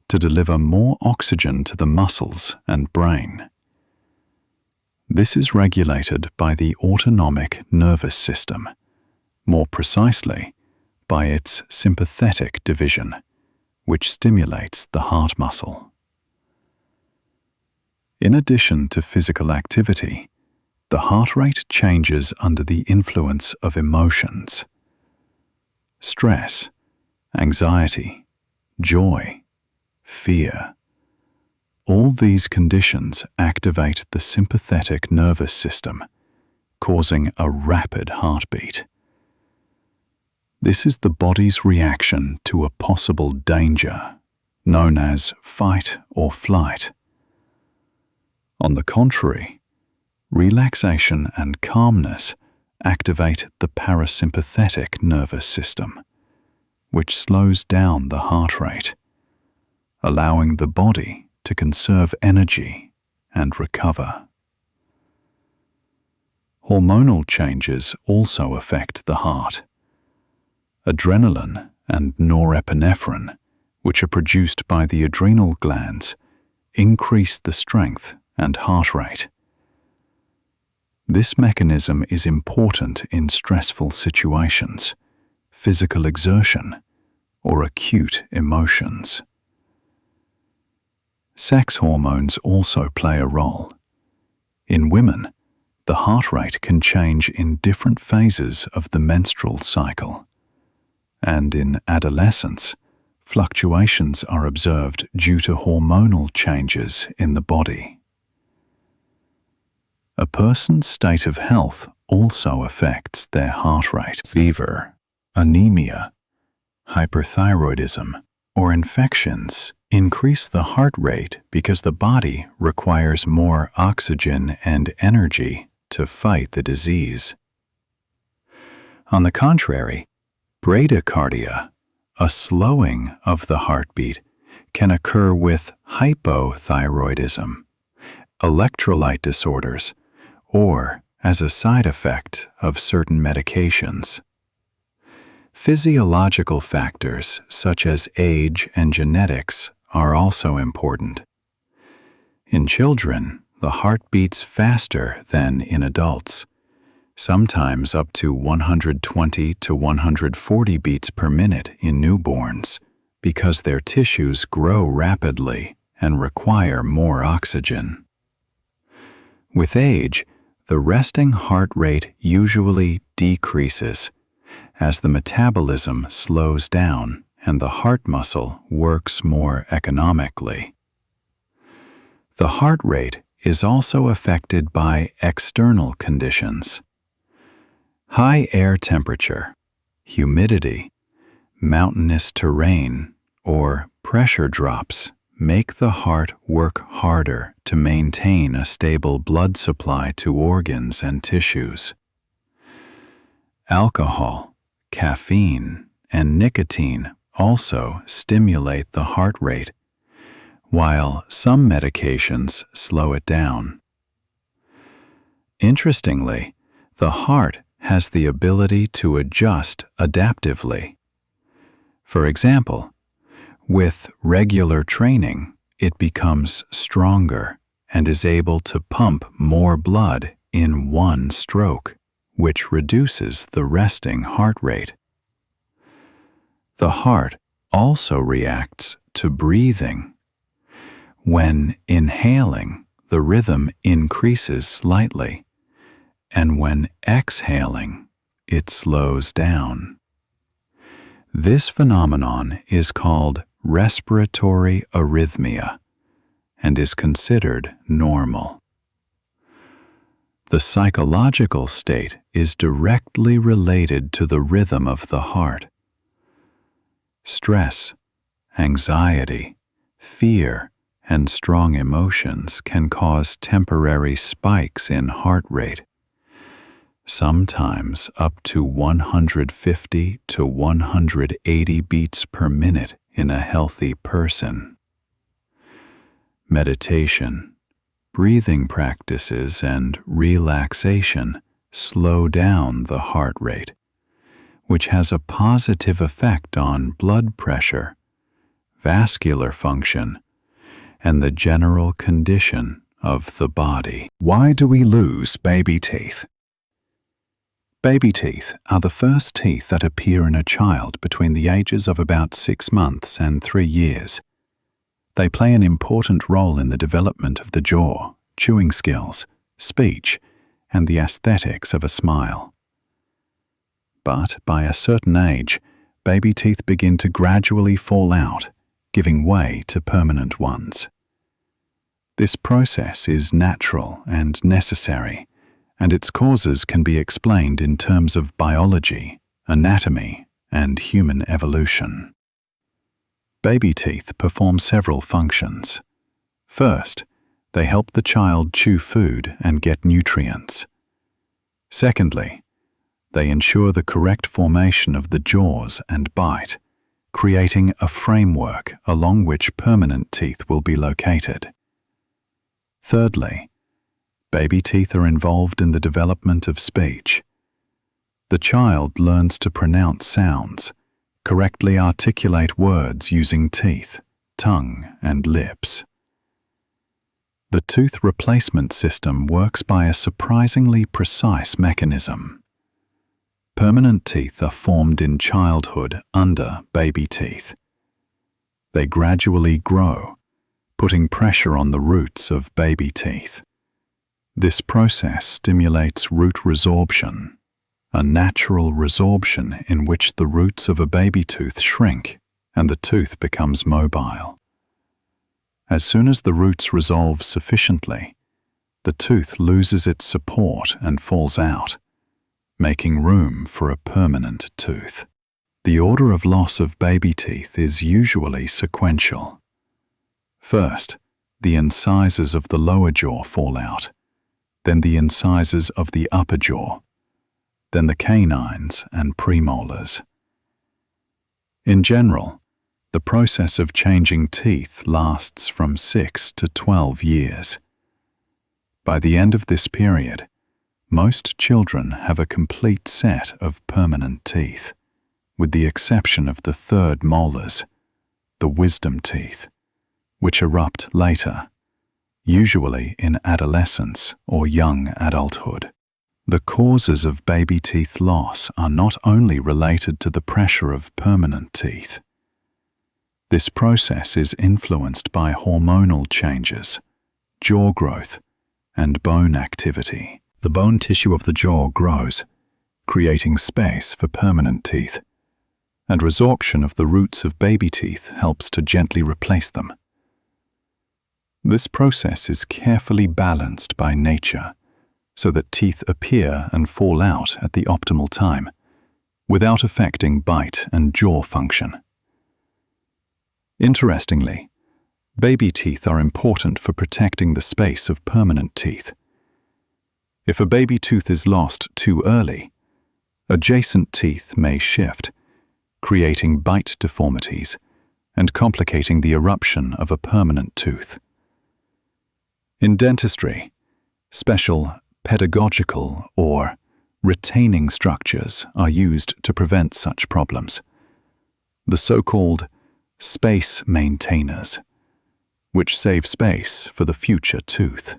to deliver more oxygen to the muscles and brain. This is regulated by the autonomic nervous system, more precisely by its sympathetic division, which stimulates the heart muscle. In addition to physical activity, the heart rate changes under the influence of emotions. Stress, anxiety, joy, fear. All these conditions activate the sympathetic nervous system, causing a rapid heartbeat. This is the body's reaction to a possible danger, known as fight or flight. On the contrary, relaxation and calmness activate the parasympathetic nervous system, which slows down the heart rate, allowing the body to conserve energy and recover. Hormonal changes also affect the heart. Adrenaline and norepinephrine, which are produced by the adrenal glands, increase the strength and heart rate. This mechanism is important in stressful situations, physical exertion, or acute emotions. Sex hormones also play a role. In women, the heart rate can change in different phases of the menstrual cycle, and in adolescence, fluctuations are observed due to hormonal changes in the body. A person's state of health also affects their heart rate. Fever, anemia, hyperthyroidism, or infections increase the heart rate because the body requires more oxygen and energy to fight the disease. On the contrary, bradycardia, a slowing of the heartbeat, can occur with hypothyroidism, electrolyte disorders, or as a side effect of certain medications. Physiological factors such as age and genetics are also important. In children, the heart beats faster than in adults, sometimes up to 120 to 140 beats per minute in newborns, because their tissues grow rapidly and require more oxygen. With age, the resting heart rate usually decreases as the metabolism slows down and the heart muscle works more economically. The heart rate is also affected by external conditions. High air temperature, humidity, mountainous terrain, or pressure drops make the heart work harder to maintain a stable blood supply to organs and tissues. Alcohol, caffeine, and nicotine also stimulate the heart rate, while some medications slow it down. Interestingly, the heart has the ability to adjust adaptively. For example, with regular training, it becomes stronger and is able to pump more blood in one stroke, which reduces the resting heart rate. The heart also reacts to breathing. When inhaling, the rhythm increases slightly, and when exhaling, it slows down. This phenomenon is called respiratory arrhythmia and is considered normal. The psychological state is directly related to the rhythm of the heart. Stress, anxiety, fear, and strong emotions can cause temporary spikes in heart rate, sometimes up to 150 to 180 beats per minute in a healthy person. Meditation, breathing practices, and relaxation slow down the heart rate, which has a positive effect on blood pressure, vascular function, and the general condition of the body. Why do we lose baby teeth? Baby teeth are the first teeth that appear in a child between the ages of about 6 months and 3 years. They play an important role in the development of the jaw, chewing skills, speech, and the aesthetics of a smile. But by a certain age, baby teeth begin to gradually fall out, giving way to permanent ones. This process is natural and necessary, and its causes can be explained in terms of biology, anatomy, and human evolution. Baby teeth perform several functions. First, they help the child chew food and get nutrients. Secondly, they ensure the correct formation of the jaws and bite, creating a framework along which permanent teeth will be located. Thirdly, baby teeth are involved in the development of speech. The child learns to pronounce sounds, correctly articulate words using teeth, tongue, and lips. The tooth replacement system works by a surprisingly precise mechanism. Permanent teeth are formed in childhood under baby teeth. They gradually grow, putting pressure on the roots of baby teeth. This process stimulates root resorption, a natural resorption in which the roots of a baby tooth shrink and the tooth becomes mobile. As soon as the roots resolve sufficiently, the tooth loses its support and falls out, making room for a permanent tooth. The order of loss of baby teeth is usually sequential. First, the incisors of the lower jaw fall out, then the incisors of the upper jaw, then the canines and premolars. In general, the process of changing teeth lasts from 6 to 12 years. By the end of this period, most children have a complete set of permanent teeth, with the exception of the third molars, the wisdom teeth, which erupt later, usually in adolescence or young adulthood. The causes of baby teeth loss are not only related to the pressure of permanent teeth. This process is influenced by hormonal changes, jaw growth, and bone activity. The bone tissue of the jaw grows, creating space for permanent teeth, and resorption of the roots of baby teeth helps to gently replace them. This process is carefully balanced by nature, so that teeth appear and fall out at the optimal time, without affecting bite and jaw function. Interestingly, baby teeth are important for protecting the space of permanent teeth. If a baby tooth is lost too early, Adjacent teeth may shift, creating bite deformities and complicating the eruption of a permanent tooth. In dentistry, special pedagogical or retaining structures are used to prevent such problems, the so-called space maintainers, which save space for the future tooth.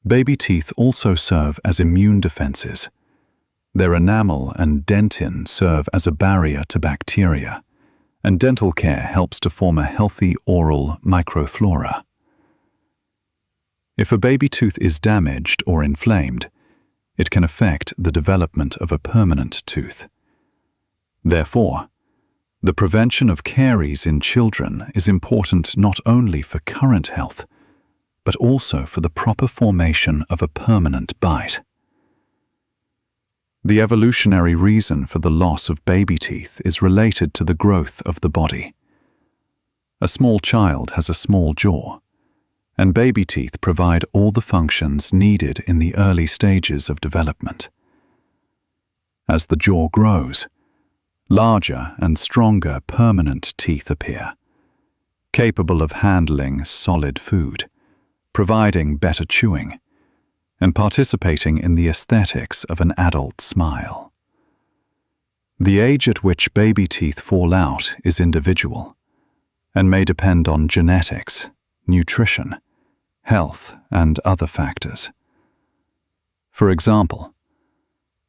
Baby teeth also serve as immune defenses. Their enamel and dentin serve as a barrier to bacteria, and dental care helps to form a healthy oral microflora. If a baby tooth is damaged or inflamed, it can affect the development of a permanent tooth. Therefore, the prevention of caries in children is important not only for current health, but also for the proper formation of a permanent bite. The evolutionary reason for the loss of baby teeth is related to the growth of the body. A small child has a small jaw, and baby teeth provide all the functions needed in the early stages of development. As the jaw grows, larger and stronger permanent teeth appear, capable of handling solid food, providing better chewing, and participating in the aesthetics of an adult smile. The age at which baby teeth fall out is individual and may depend on genetics, nutrition, health, and other factors. For example,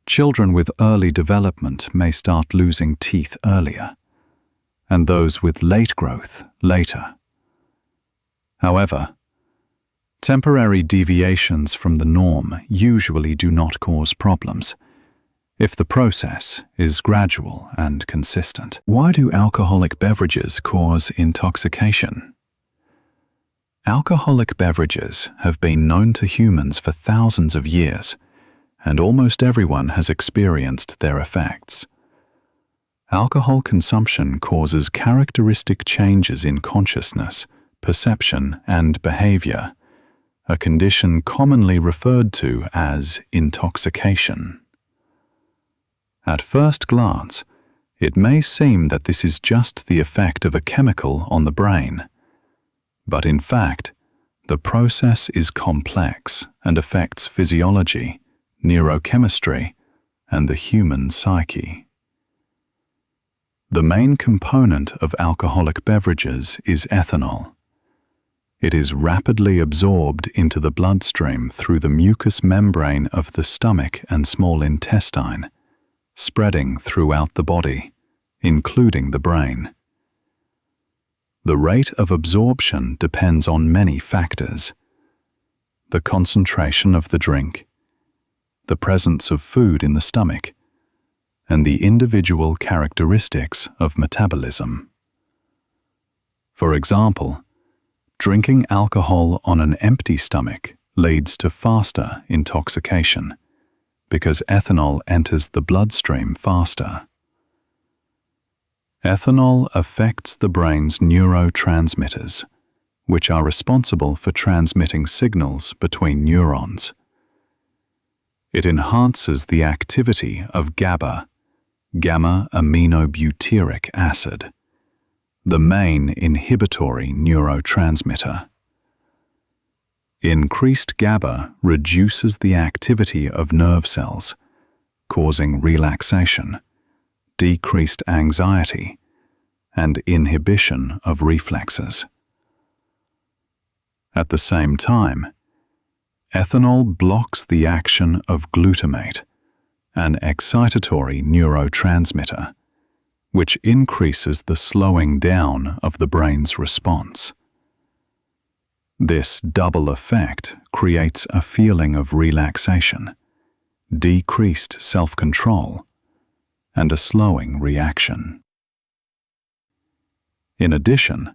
children with early development may start losing teeth earlier, and those with late growth later. However, temporary deviations from the norm usually do not cause problems if the process is gradual and consistent. Why do alcoholic beverages cause intoxication? Alcoholic beverages have been known to humans for thousands of years, and almost everyone has experienced their effects. Alcohol consumption causes characteristic changes in consciousness, perception, and behavior, a condition commonly referred to as intoxication. At first glance, it may seem that this is just the effect of a chemical on the brain. But in fact, the process is complex and affects physiology, neurochemistry, and the human psyche. The main component of alcoholic beverages is ethanol. It is rapidly absorbed into the bloodstream through the mucous membrane of the stomach and small intestine, spreading throughout the body, including the brain. The rate of absorption depends on many factors: the concentration of the drink, the presence of food in the stomach, and the individual characteristics of metabolism. For example, drinking alcohol on an empty stomach leads to faster intoxication because ethanol enters the bloodstream faster. Ethanol affects the brain's neurotransmitters, which are responsible for transmitting signals between neurons. It enhances the activity of GABA, gamma-aminobutyric acid, the main inhibitory neurotransmitter. Increased GABA reduces the activity of nerve cells, causing relaxation, decreased anxiety, and inhibition of reflexes. At the same time, ethanol blocks the action of glutamate, an excitatory neurotransmitter, which increases the slowing down of the brain's response. This double effect creates a feeling of relaxation, decreased self-control, and a slowing reaction. In addition,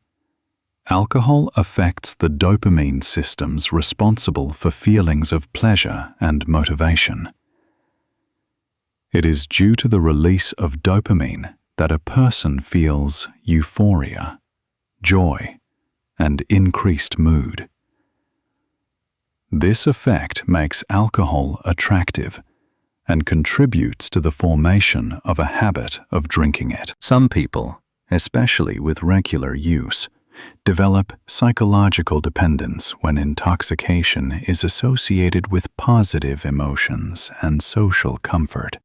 alcohol affects the dopamine systems responsible for feelings of pleasure and motivation. It is due to the release of dopamine that a person feels euphoria, joy, and increased mood. This effect makes alcohol attractive and contributes to the formation of a habit of drinking it. Some people, especially with regular use, develop psychological dependence when intoxication is associated with positive emotions and social comfort.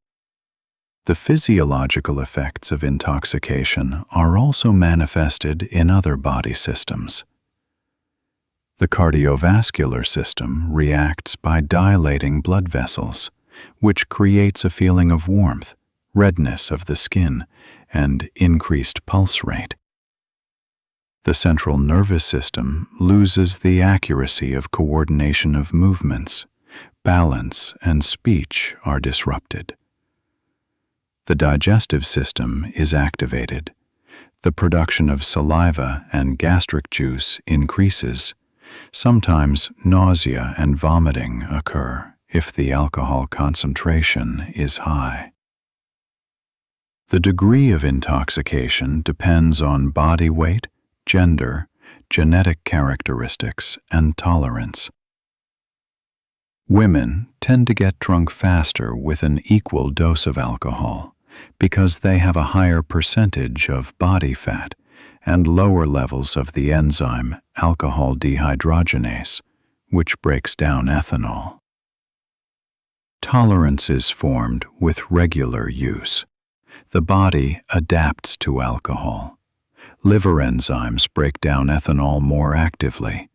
The physiological effects of intoxication are also manifested in other body systems. The cardiovascular system reacts by dilating blood vessels, which creates a feeling of warmth, redness of the skin, and increased pulse rate. The central nervous system loses the accuracy of coordination of movements, balance, and speech are disrupted. The digestive system is activated. The production of saliva and gastric juice increases. Sometimes nausea and vomiting occur if the alcohol concentration is high. The degree of intoxication depends on body weight, gender, genetic characteristics, and tolerance. Women tend to get drunk faster with an equal dose of alcohol because they have a higher percentage of body fat and lower levels of the enzyme alcohol dehydrogenase, which breaks down ethanol. Tolerance is formed with regular use. The body adapts to alcohol. Liver enzymes break down ethanol more actively,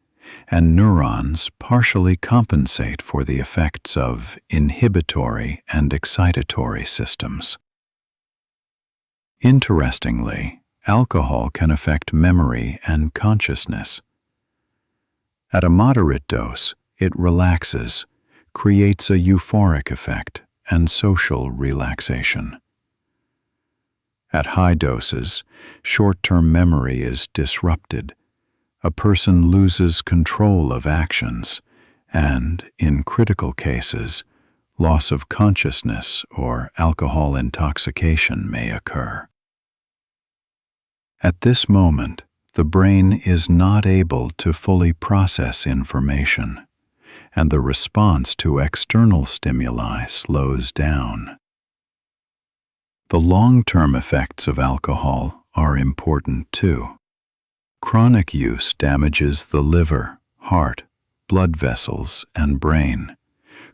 and neurons partially compensate for the effects of inhibitory and excitatory systems. Interestingly, alcohol can affect memory and consciousness. At a moderate dose, it relaxes, creates a euphoric effect, and social relaxation. At high doses, short-term memory is disrupted. A person loses control of actions, and, in critical cases, loss of consciousness or alcohol intoxication may occur. At this moment, the brain is not able to fully process information, and the response to external stimuli slows down. The long-term effects of alcohol are important too. Chronic use damages the liver, heart, blood vessels, and brain,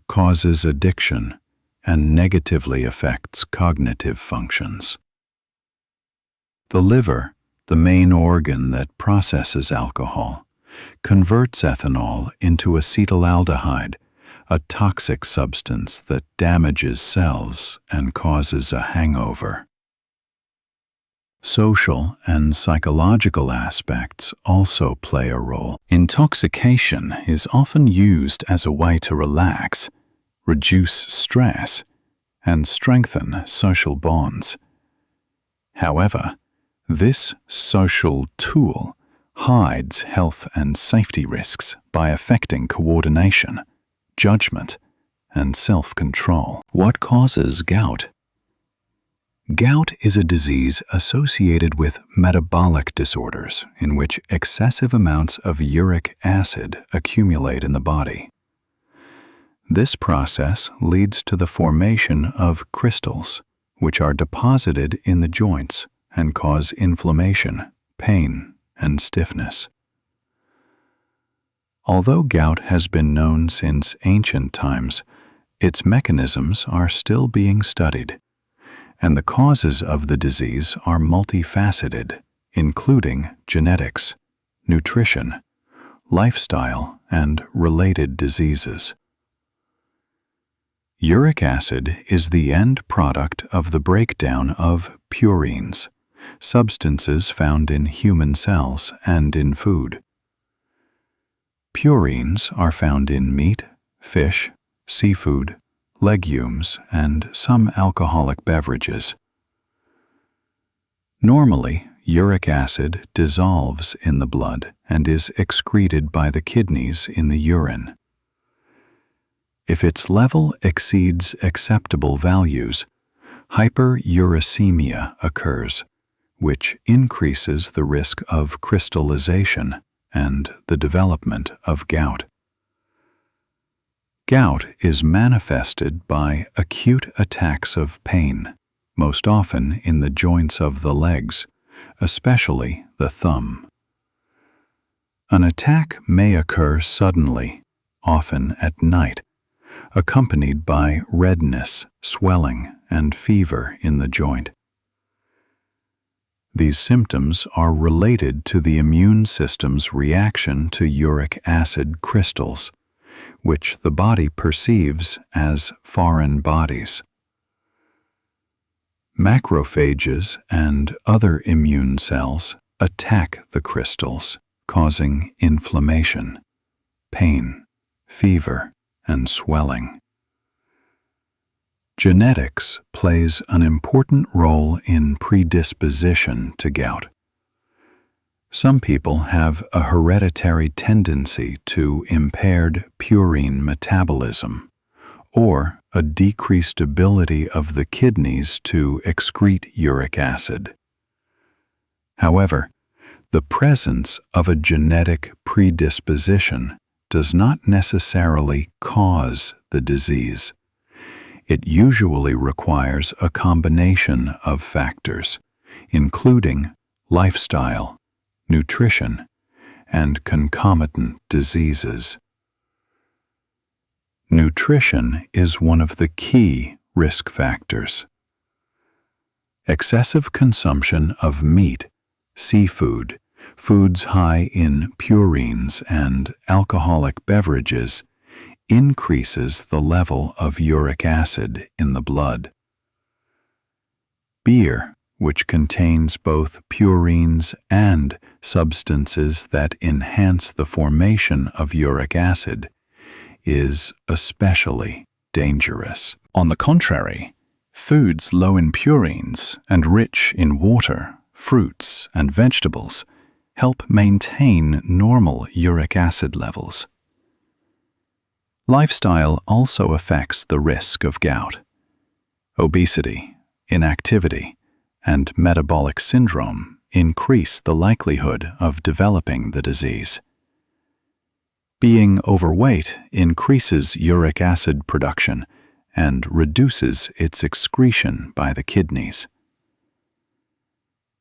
causes addiction, and negatively affects cognitive functions. The liver, the main organ that processes alcohol, converts ethanol into acetaldehyde, a toxic substance that damages cells and causes a hangover. Social and psychological aspects also play a role. Intoxication is often used as a way to relax, reduce stress, and strengthen social bonds. However, this social tool hides health and safety risks by affecting coordination, judgment, and self-control. What causes gout? Gout is a disease associated with metabolic disorders in which excessive amounts of uric acid accumulate in the body. This process leads to the formation of crystals, which are deposited in the joints and cause inflammation, pain, and stiffness. Although gout has been known since ancient times, its mechanisms are still being studied, and the causes of the disease are multifaceted, including genetics, nutrition, lifestyle, and related diseases. Uric acid is the end product of the breakdown of purines, substances found in human cells and in food. Purines are found in meat, fish, seafood, legumes, and some alcoholic beverages. Normally, uric acid dissolves in the blood and is excreted by the kidneys in the urine. If its level exceeds acceptable values, hyperuricemia occurs, which increases the risk of crystallization and the development of gout. Gout is manifested by acute attacks of pain, most often in the joints of the legs, especially the thumb. An attack may occur suddenly, often at night, accompanied by redness, swelling, and fever in the joint. These symptoms are related to the immune system's reaction to uric acid crystals, which the body perceives as foreign bodies. Macrophages and other immune cells attack the crystals, causing inflammation, pain, fever, and swelling. Genetics plays an important role in predisposition to gout. Some people have a hereditary tendency to impaired purine metabolism or a decreased ability of the kidneys to excrete uric acid. However, the presence of a genetic predisposition does not necessarily cause the disease. It usually requires a combination of factors, including lifestyle, nutrition, and concomitant diseases. Nutrition is one of the key risk factors. Excessive consumption of meat, seafood, foods high in purines, and alcoholic beverages increases the level of uric acid in the blood. Beer, which contains both purines and substances that enhance the formation of uric acid, is especially dangerous. On the contrary, foods low in purines and rich in water, fruits, and vegetables help maintain normal uric acid levels. Lifestyle also affects the risk of gout. Obesity, inactivity, and metabolic syndrome increase the likelihood of developing the disease. Being overweight increases uric acid production and reduces its excretion by the kidneys.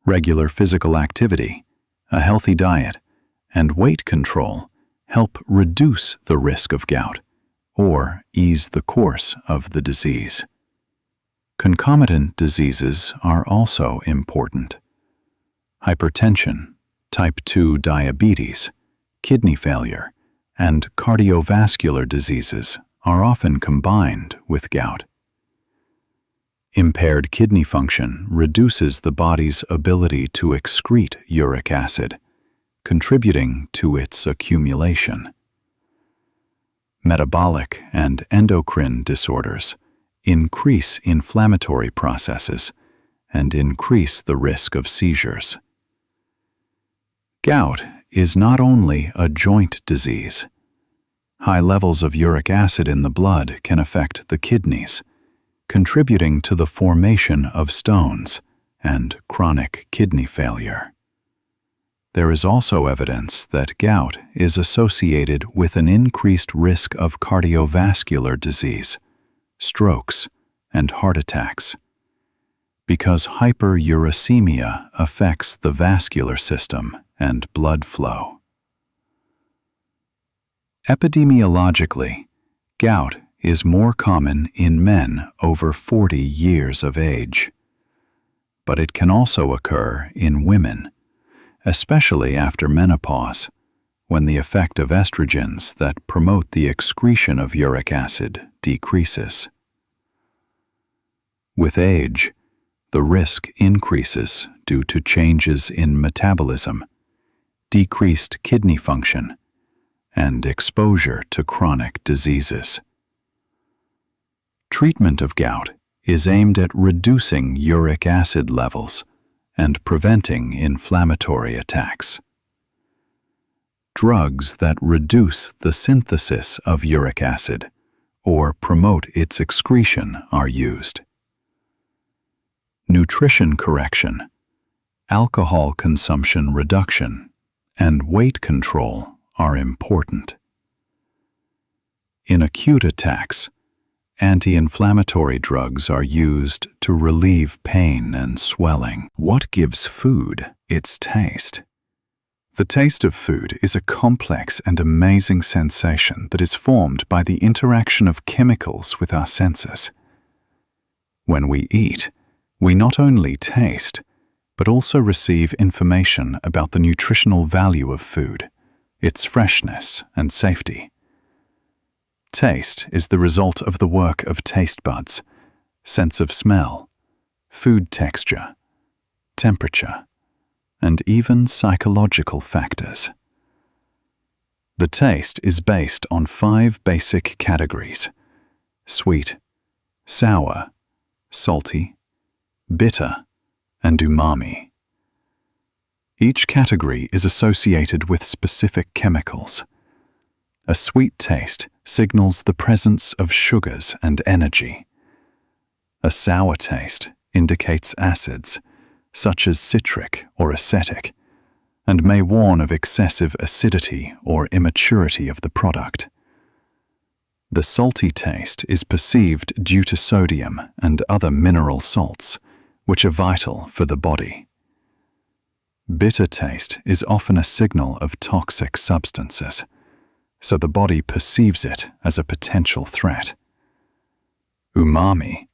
Regular physical activity, a healthy diet, and weight control help reduce the risk of gout or ease the course of the disease. Concomitant diseases are also important. Hypertension, type 2 diabetes, kidney failure, and cardiovascular diseases are often combined with gout. Impaired kidney function reduces the body's ability to excrete uric acid, contributing to its accumulation. Metabolic and endocrine disorders increase inflammatory processes and increase the risk of seizures. Gout is not only a joint disease. High levels of uric acid in the blood can affect the kidneys, contributing to the formation of stones and chronic kidney failure. There is also evidence that gout is associated with an increased risk of cardiovascular disease, strokes, and heart attacks, because hyperuricemia affects the vascular system and blood flow. Epidemiologically, gout is more common in men over 40 years of age, but it can also occur in women, especially after menopause, when the effect of estrogens that promote the excretion of uric acid decreases. With age, the risk increases due to changes in metabolism, decreased kidney function, and exposure to chronic diseases. Treatment of gout is aimed at reducing uric acid levels and preventing inflammatory attacks. Drugs that reduce the synthesis of uric acid or promote its excretion are used. Nutrition correction, alcohol consumption reduction, and weight control are important. In acute attacks, anti-inflammatory drugs are used to relieve pain and swelling. What gives food its taste? The taste of food is a complex and amazing sensation that is formed by the interaction of chemicals with our senses. When we eat, we not only taste, but also receive information about the nutritional value of food, its freshness and safety. Taste is the result of the work of taste buds, sense of smell, food texture, temperature, and even psychological factors. The taste is based on 5 basic categories: sweet, sour, salty, bitter, and umami. Each category is associated with specific chemicals. A sweet taste signals the presence of sugars and energy. A sour taste indicates acids, such as citric or acetic, and may warn of excessive acidity or immaturity of the product. The salty taste is perceived due to sodium and other mineral salts, which are vital for the body. Bitter taste is often a signal of toxic substances, so the body perceives it as a potential threat. Umami,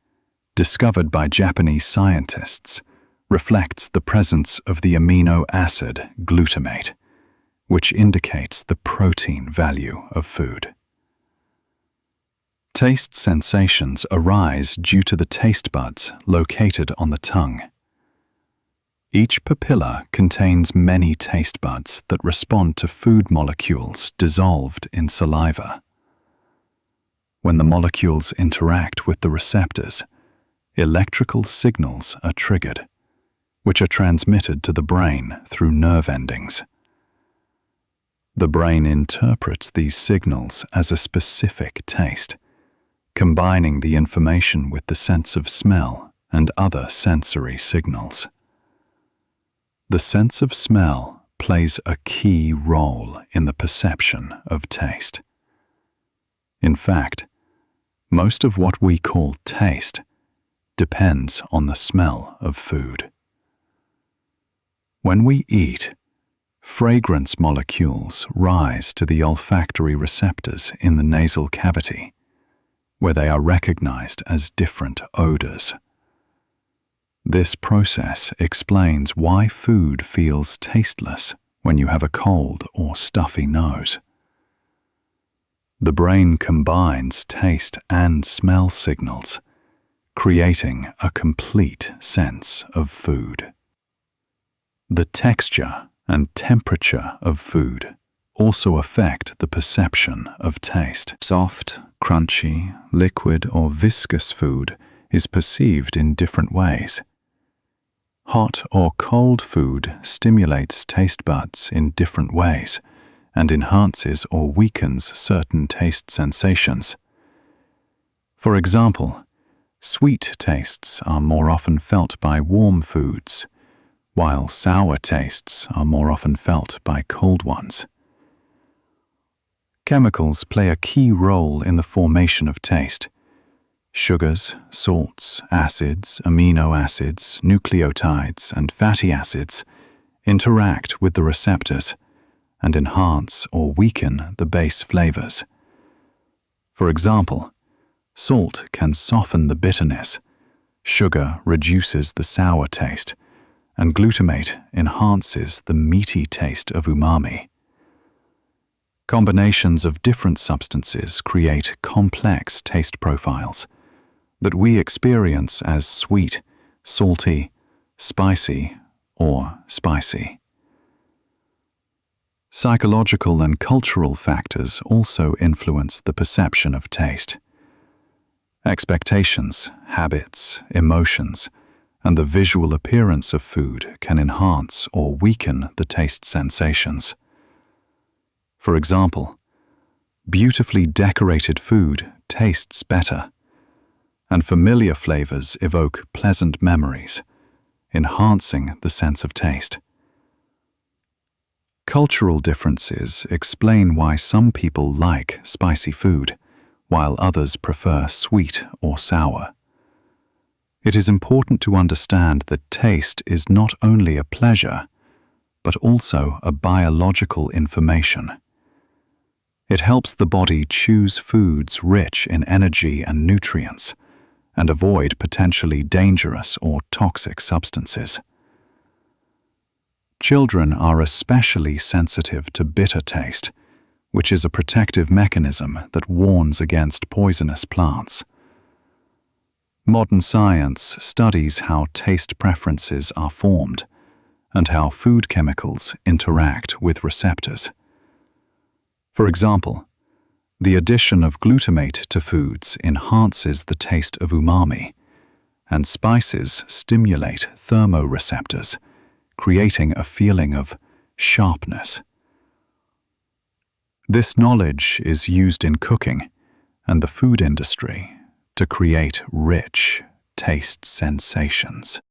discovered by Japanese scientists, reflects the presence of the amino acid glutamate, which indicates the protein value of food. Taste sensations arise due to the taste buds located on the tongue. Each papilla contains many taste buds that respond to food molecules dissolved in saliva. When the molecules interact with the receptors, electrical signals are triggered, which are transmitted to the brain through nerve endings. The brain interprets these signals as a specific taste, combining the information with the sense of smell and other sensory signals. The sense of smell plays a key role in the perception of taste. In fact, most of what we call taste depends on the smell of food. When we eat, fragrance molecules rise to the olfactory receptors in the nasal cavity, where they are recognized as different odors. This process explains why food feels tasteless when you have a cold or stuffy nose. The brain combines taste and smell signals, creating a complete sense of food. The texture and temperature of food also affect the perception of taste. Soft, crunchy, liquid, or viscous food is perceived in different ways. Hot or cold food stimulates taste buds in different ways and enhances or weakens certain taste sensations. For example, sweet tastes are more often felt by warm foods, while sour tastes are more often felt by cold ones. Chemicals play a key role in the formation of taste. Sugars, salts, acids, amino acids, nucleotides, and fatty acids interact with the receptors and enhance or weaken the base flavors. For example, salt can soften the bitterness, sugar reduces the sour taste, and glutamate enhances the meaty taste of umami. Combinations of different substances create complex taste profiles that we experience as sweet, salty, spicy, or spicy. Psychological and cultural factors also influence the perception of taste. Expectations, habits, emotions, and the visual appearance of food can enhance or weaken the taste sensations. For example, beautifully decorated food tastes better, and familiar flavors evoke pleasant memories, enhancing the sense of taste. Cultural differences explain why some people like spicy food, while others prefer sweet or sour. It is important to understand that taste is not only a pleasure, but also a biological information. It helps the body choose foods rich in energy and nutrients and avoid potentially dangerous or toxic substances. Children are especially sensitive to bitter taste, which is a protective mechanism that warns against poisonous plants. Modern science studies how taste preferences are formed and how food chemicals interact with receptors. For example, the addition of glutamate to foods enhances the taste of umami, and spices stimulate thermoreceptors, creating a feeling of sharpness. This knowledge is used in cooking and the food industry to create rich taste sensations.